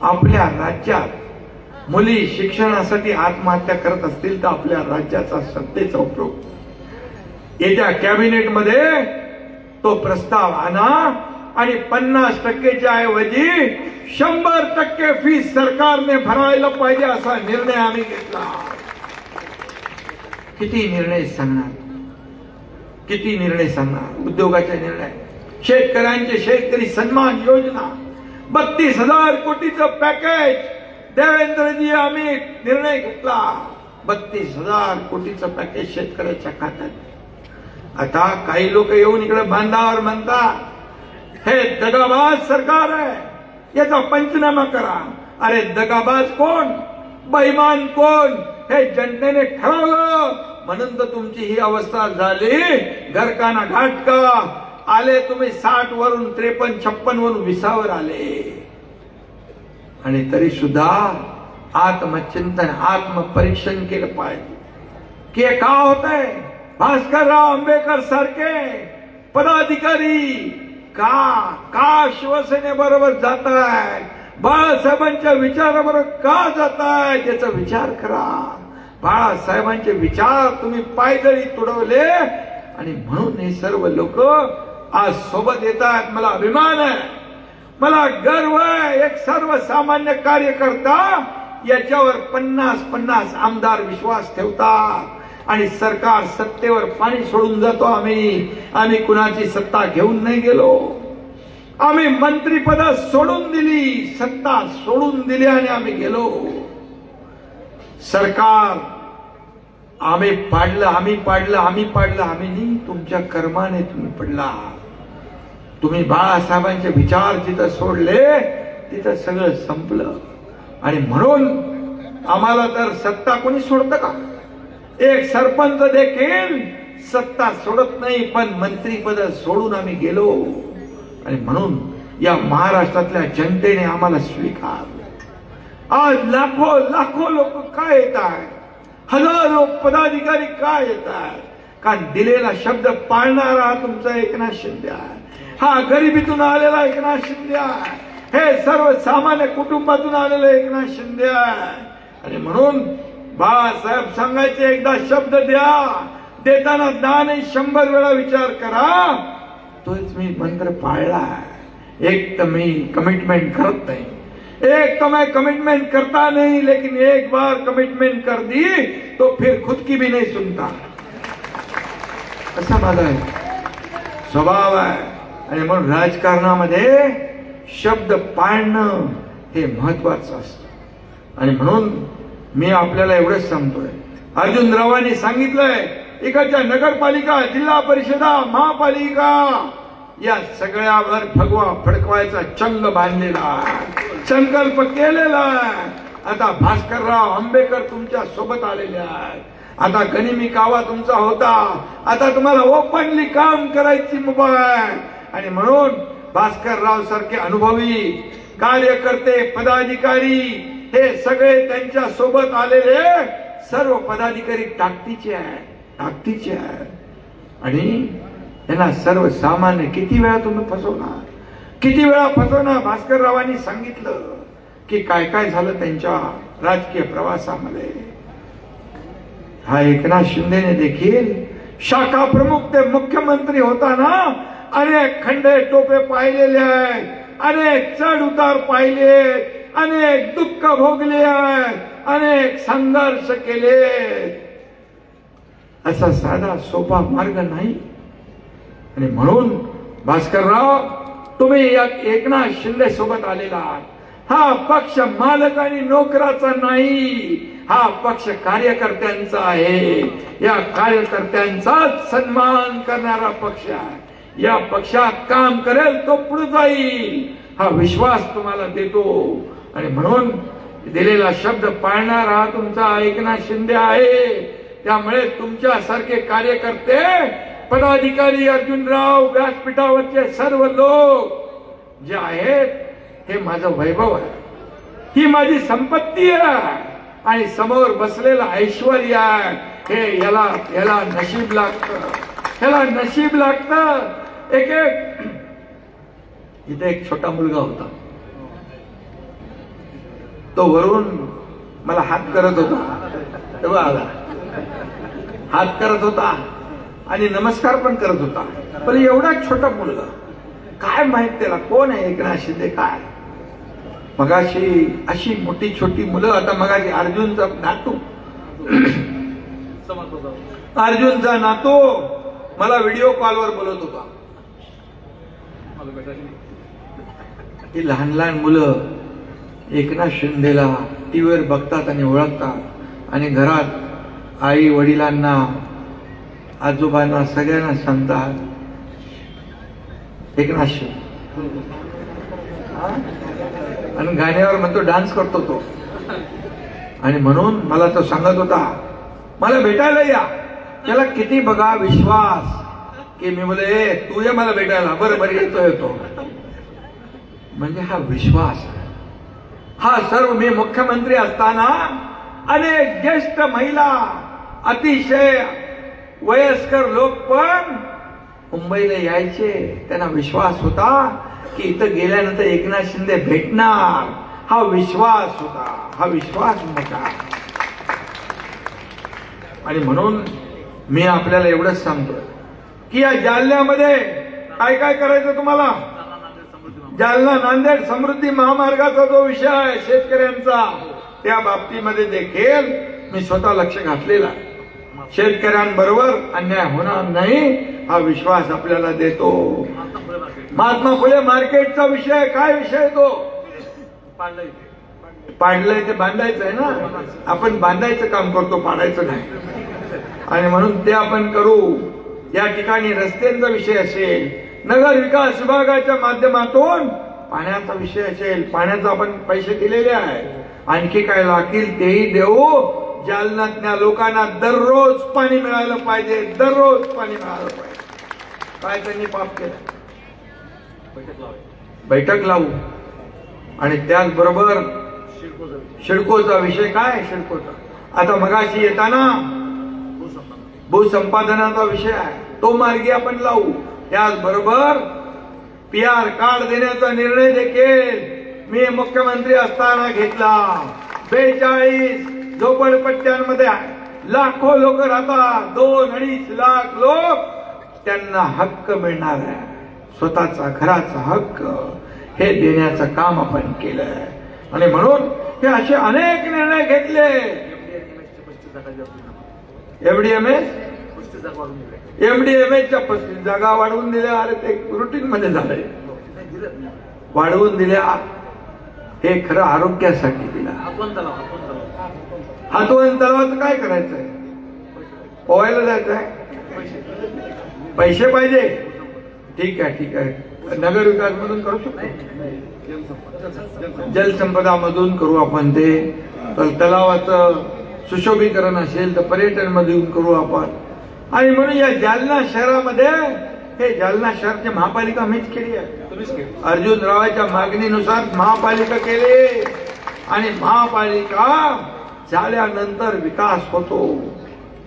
आपल्या राज्यात मुली शिक्षणासाठी आत्महत्या करत असतील तर आपल्या राज्याचा सत्तेचा उपयोग, येत्या कॅबिनेटमध्ये तो प्रस्ताव आणा आणि 50%च्या ऐवजी 100% फी सरकारने भरायला पाहिजे असा निर्णय आम्ही घेतला. किती निर्णय सांगणार, किती निर्णय सांगणार? उद्योगाचे निर्णय, शेतकऱ्यांचे शेतकरी सन्मान योजना, 32,000 कोटीचं पॅकेज देवेंद्रजी आम्ही निर्णय घेतला. 32,000 कोटीचं पॅकेज शेतकऱ्याच्या खात्यात. आता काही लोक येऊन इकडे बांधावर म्हणतात हे दगाबाज सरकार आहे, याचा पंचनामा करा. अरे दगाबाज कोण? बेईमान कोण हे जनतेने ठरवलं, म्हणून तर तुमची ही अवस्था झाली. घरकाना घाटका आले तुम्ही 60 वरून 53, 56 वरून 20 वर आले. आणि तरी सुद्धा आत्मचिंतन आत्मपरीक्षण केलं पाहिजे की का होतंय. भास्करराव आंबेडकर सारखे पदाधिकारी का शिवसेनेबरोबर जात आहेत, बाळासाहेबांच्या विचाराबरोबर का जात आहे त्याचा विचार करा. बाळासाहेबांचे विचार तुम्ही पायदळी तुडवले आणि म्हणून हे सर्व लोक आज सोबत येतात. मला अभिमान आहे, मला गर्व आहे. एक सर्वसामान्य कार्यकर्ता याच्यावर 50-50 आमदार विश्वास ठेवतात आणि सरकार सत्तेवर पाणी सोडून जातो. आम्ही कुणाची सत्ता घेऊन नाही गेलो. आम्ही मंत्रीपद सोडून दिली, सत्ता सोडून दिली आणि आम्ही गेलो. सरकार आम्ही पाडलं आम्ही नाही, तुमच्या कर्माने तुम्ही पडला. तुम्ही बाळासाहेबांचे विचार जिथं सोडले तिथं सगळं संपलं. आणि म्हणून आम्हाला तर सत्ता कोणी सोडतं का. एक सरपंच देखील सत्ता सोडत नाही, पण मंत्रीपद सोडून आम्ही गेलो. आणि म्हणून या महाराष्ट्रातल्या जनतेने आम्हाला स्वीकारलं. आज लाखो लोक काय येत आहेत, हजारो पदाधिकारी काय येत आहेत, कारण दिलेला शब्द पाळणारा तुमचा एकनाथ शिंदे आहे. हा गरिबीतून आलेला एकनाथ शिंदे आहे, हे सर्वसामान्य कुटुंबातून आलेलं एकनाथ शिंदे आहे. आणि म्हणून बाळासाहेब सांगायचे एकदा शब्द द्या, देताना 100 वेळा विचार करा. तोच मी मंत्र पाळला. एक तर मी कमिटमेंट करत नाही, एक तो मैं कमिटमेंट करता नहीं, लेकिन एक बार कमिटमेंट कर दी तो फिर खुद की भी नहीं सुनता. असा माझा स्वभाव आहे. आणि म्हणून राजकारणामध्ये शब्द पाळणं हे महत्वाचं असतं. आणि म्हणून मी आपल्याला एवढंच सांगतोय, अर्जुनरावांनी सांगितलंय इकडच्या नगरपालिका, जिल्हा परिषदा, महापालिका या सगळ्यावर भगवा फडकवायचा चंग बांधलेला आहे, संकल्प केलेला आहे. आता भास्करराव आंबेडकर तुमच्या सोबत आलेले आहेत. आता गनिमी कावा तुमचा होता, आता तुम्हाला ओपनली काम करायची मुभा आहे. आणि म्हणून भास्करराव सारखे अनुभवी कार्यकर्ते, पदाधिकारी हे सगळे त्यांच्या सोबत आलेले सर्व पदाधिकारी ताकदीचे आहे. आणि यांना सर्वसामान्य किती वेळा तुम्ही फसवणार, किती वेळा फसवणार. भास्कररावांनी सांगितलं की काय काय झालं त्यांच्या राजकीय प्रवासामध्ये. हा एकनाथ शिंदेने देखील शाखा प्रमुख ते मुख्यमंत्री होताना अनेक खंडे टोपे पाहिलेले आहेत, अनेक चढ उतार पाहिले, अनेक दुःख भोगले आहेत, अनेक संघर्ष केले. असा साधा सोपा मार्ग नाही. आणि म्हणून भास्करराव तुम्ही या एकनाथ शिंदे सोबत आलेला आहात. हा पक्ष मालक आणि नोकराचा नाही, हा पक्ष कार्यकर्त्यांचा आहे. या कार्यकर्त्यांचाच सन्मान करणारा पक्ष आहे. या पक्षात काम करेल तो पुढे जाईल, हा विश्वास तुम्हाला देतो. आणि म्हणून दिलेला शब्द पाळणारा हा तुमचा एकनाथ शिंदे आहे. त्यामुळे तुमच्यासारखे कार्यकर्ते, पदाधिकारी, अर्जुनराव, व्यासपीठावरचे सर्व लोक जे आहेत हे माझं वैभव आहे, ही माझी संपत्ती आहे. आणि समोर बसलेला ऐश्वर्य आहे, हे याला नशीब लागतं. इथे एक छोटा मुलगा होता, तो वरून मला हात करत होता, तेव्हा आला हात करत होता आणि नमस्कार पण करत होता. पण एवढा छोटा मुलगा, काय माहित त्याला कोण आहे एकनाथ शिंदे काय. मगाशी अशी मोठी छोटी मुलं, आता मगाशी अर्जुनचा नातू मला व्हिडिओ कॉलवर बोलत होता. ही लहान लहान मुलं एकनाथ शिंदेला टीव्हीवर बघतात आणि ओळखतात आणि घरात आई वडिलांना, आजोबांना सगळ्यांना सांगतात एकनाथ शिंदे. आणि गाण्यावर म्हणतो डान्स करतो तो. आणि म्हणून मला तो सांगत होता मला भेटायला या. त्याला किती बघा विश्वास की मी बोले तू ये मला भेटायला. बरोबर येतो. म्हणजे हा विश्वास. हा सर्व मी मुख्यमंत्री असताना अनेक ज्येष्ठ महिला अतिशय वयस्कर लोक पण मुंबईला यायचे. त्यांना विश्वास होता की इथं गेल्यानंतर एकनाथ शिंदे भेटणार. हा विश्वास होता. हा विश्वास मोठा. आणि म्हणून मी आपल्याला एवढंच सांगतोय की या जालन्यामध्ये काय काय करायचं तुम्हाला. जालना नांदेड समृद्धी महामार्गाचा जो विषय आहे शेतकऱ्यांचा, त्या बाबतीमध्ये देखील मी स्वतः लक्ष घातलेला. शेतकऱ्यांबरोबर अन्याय होणार नाही हा विश्वास आपल्याला देतो. महात्मा फुले मार्केटचा विषय काय विषय तो पाडलंय ते बांधायचं आहे ना. आपण बांधायचं काम करतो, पाडायचं नाही. आणि म्हणून ते आपण करू. या ठिकाणी रस्त्यांचा विषय असेल, नगर विकास विभागाच्या माध्यमातून पाण्याचा विषय असेल, पाण्याचा आपण पैसे दिलेले आहे. आणखी काय लागतील तेही देऊ. जालन्यातल्या लोकांना दररोज पाणी मिळालं पाहिजे. दररोज पाणी मिळालं पाहिजे. काय त्यांनी पाप केलं. बैठक लावू. आणि त्याचबरोबर शिडकोचा विषय काय. शिडकोचा आता मगाशी येताना भूसंपादनाचा विषय आहे, तो मार्गी आपण लावू. त्याचबरोबर PR कार्ड देण्याचा निर्णय देखील मी मुख्यमंत्री असताना घेतला. 42 झोपडपट्ट्यांमध्ये लाखो लोक राहतात. 2-2.5 लाख लोक त्यांना हक्क मिळणार आहे. स्वतःचा घराचा हक्क हे देण्याचं काम आपण केलंय. आणि म्हणून हे असे अनेक निर्णय घेतले. एमडीएमएसच्या 35 जागा वाढवून दिल्या. अरे ते रुटीन मध्ये झालंय. वाढवून दिल्या. हे खरं आरोग्यासाठी दिला. हातवन तलावाचं काय करायचंय. पोहायला जायचंय. पैसे पाहिजे. ठीक आहे. नगर विकास मधून करू शकतो. जलसंपदा मधून करू आपण ते. तलावाचं सुशोभीकरण असेल तर पर्यटन मधून करू आपण. आणि म्हणून या जालना शहरामध्ये हे जालना शहराची महापालिका मीच केली आहे. अर्जुन रावाच्या मागणीनुसार महापालिका केली. आणि महापालिका झाल्यानंतर विकास होतो.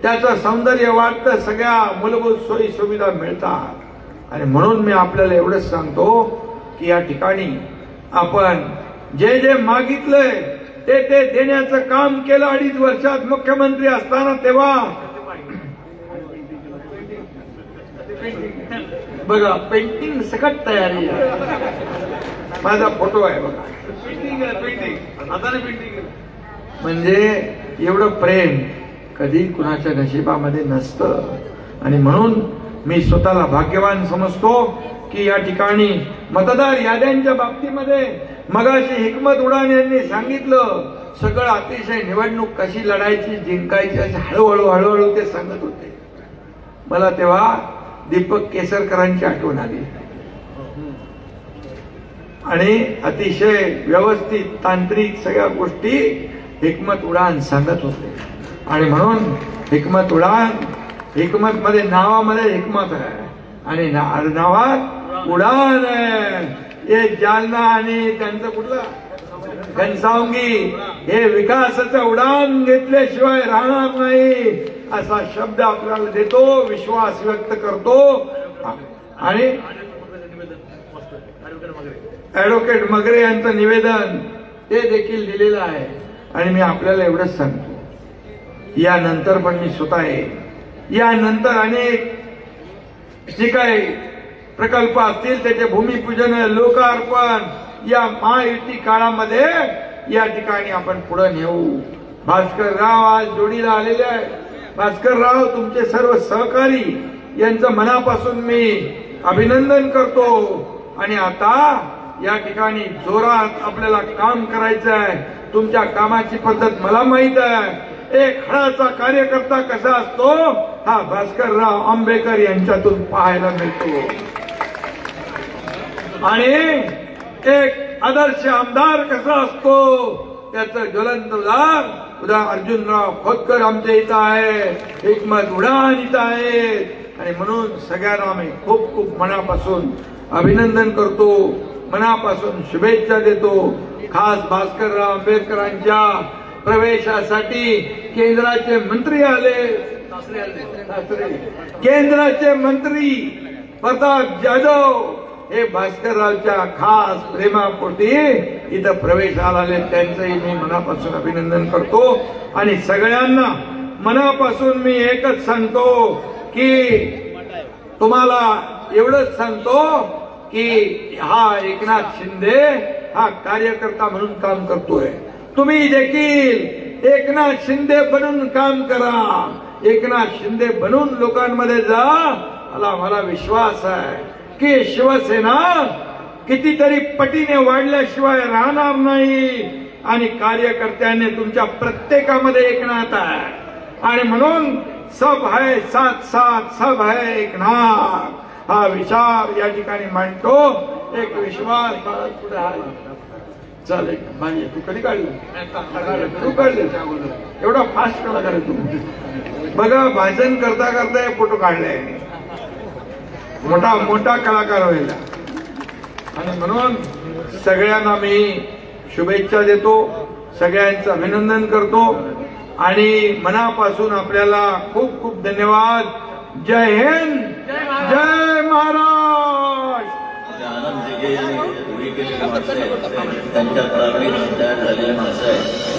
त्याचं सौंदर्य वाढतं. सगळ्या मूलभूत सोयी सुविधा मिळतात. आणि म्हणून मी आपल्याला एवढंच सांगतो की या ठिकाणी आपण जे जे मागितलंय ते देण्याचं काम केलं 2.5 वर्षात मुख्यमंत्री असताना. तेव्हा बघा पेंटिंग सकट तयारी आहे. माझा फोटो आहे बघा. म्हणजे एवढं प्रेम कधी कुणाच्या नशिबामध्ये नसतं. आणि म्हणून मी स्वतःला भाग्यवान समजतो की या ठिकाणी मतदार याद्यांच्या बाबतीमध्ये मगाशी हिकमत उडान यांनी सांगितलं. सगळं अतिशय निवडणूक कशी लढायची जिंकायची असे हळूहळू ते सांगत होते. मला तेव्हा दीपक केसरकरांची आठवण आली. आणि अतिशय व्यवस्थित तांत्रिक सगळ्या गोष्टी हिकमत उडान सांगत होते. आणि म्हणून हिकमत मध्ये नावामध्ये हिकमत आहे आणि नावात उडान आहे. हे जालना आणि त्यांचं कुठलं घनसावंगी हे विकासाचं उडान घेतल्याशिवाय राहणार नाही असा शब्द आपल्याला देतो. विश्वास व्यक्त करतो. आणि ऍडव्होकेट मगरे यांचं निवेदन ते देखील दिलेलं आहे. आणि मी आपल्याला एवढंच सांगतो यानंतर पण मी स्वतः येईल. यानंतर अनेक जे काही प्रकल्प असतील त्याचे भूमिपूजन लोकार्पण या महायुती काळामध्ये या ठिकाणी आपण पुढे नेऊ. भास्करराव आज जोडीला आलेले आहे. भास्करराव तुमचे सर्व सहकारी यांचं मनापासून मी अभिनंदन करतो. आणि आता या ठिकाणी जोरात आपल्याला काम करायचं आहे. तुमच्या कामाची पद्धत मला माहित आहे. एक हळाचा कार्यकर्ता कसा असतो हा भास्करराव आंबेकर यांच्यातून पाहायला मिळतो. आणि एक आदर्श आमदार कसा असतो त्याचं ज्वलंत उदाहरण उदा अर्जुनराव खोतकर आमच्या इथं आहे, हिकमत उडान इथं आहेत आणि म्हणून सगळ्यांना आम्ही खूप खूप मनापासून अभिनंदन करतो, मनापासून शुभेच्छा देतो. खास भास्करराव आंबेडकरांच्या प्रवेशासाठी केंद्राचे मंत्री आले, केंद्राचे मंत्री प्रताप जाधव हे भास्कररावच्या खास प्रेमापोटी इथं प्रवेशाला आले. त्यांचंही मी मनापासून अभिनंदन करतो आणि सगळ्यांना मनापासून मी एकच सांगतो की तुम्हाला एवढंच सांगतो की हा एकनाथ शिंदे हा कार्यकर्ता म्हणून काम करतोय. तुम्ही देखील एकनाथ शिंदे बनून काम करा, एकनाथ शिंदे बनून लोकांमध्ये जा. मला विश्वास आहे की शिवसेना कितीतरी पटीने वाढल्याशिवाय राहणार नाही आणि कार्यकर्त्यांनी तुमच्या प्रत्येकामध्ये एकनाथ आहे आणि म्हणून सब है साथ साथ सब है एकनाथ हा विचार या ठिकाणी मांडतो. एक विश्वास पुढे आहे. चालेल मान्य. तू कधी काढलं? तू काढलं एवढा फास्ट कला करे तू. बघा भाषण करता करता हे फोटो काढले, मोठा मोठा कलाकार व्हायला. आणि म्हणून सगळ्यांना मी शुभेच्छा देतो, सगळ्यांचं अभिनंदन करतो आणि मनापासून आपल्याला खूप खूप धन्यवाद. जय हिंद, जय महाराष्ट्र. आनंद जे त्यांच्या प्रारंभिक तयार झालेल्या माणसं आहेत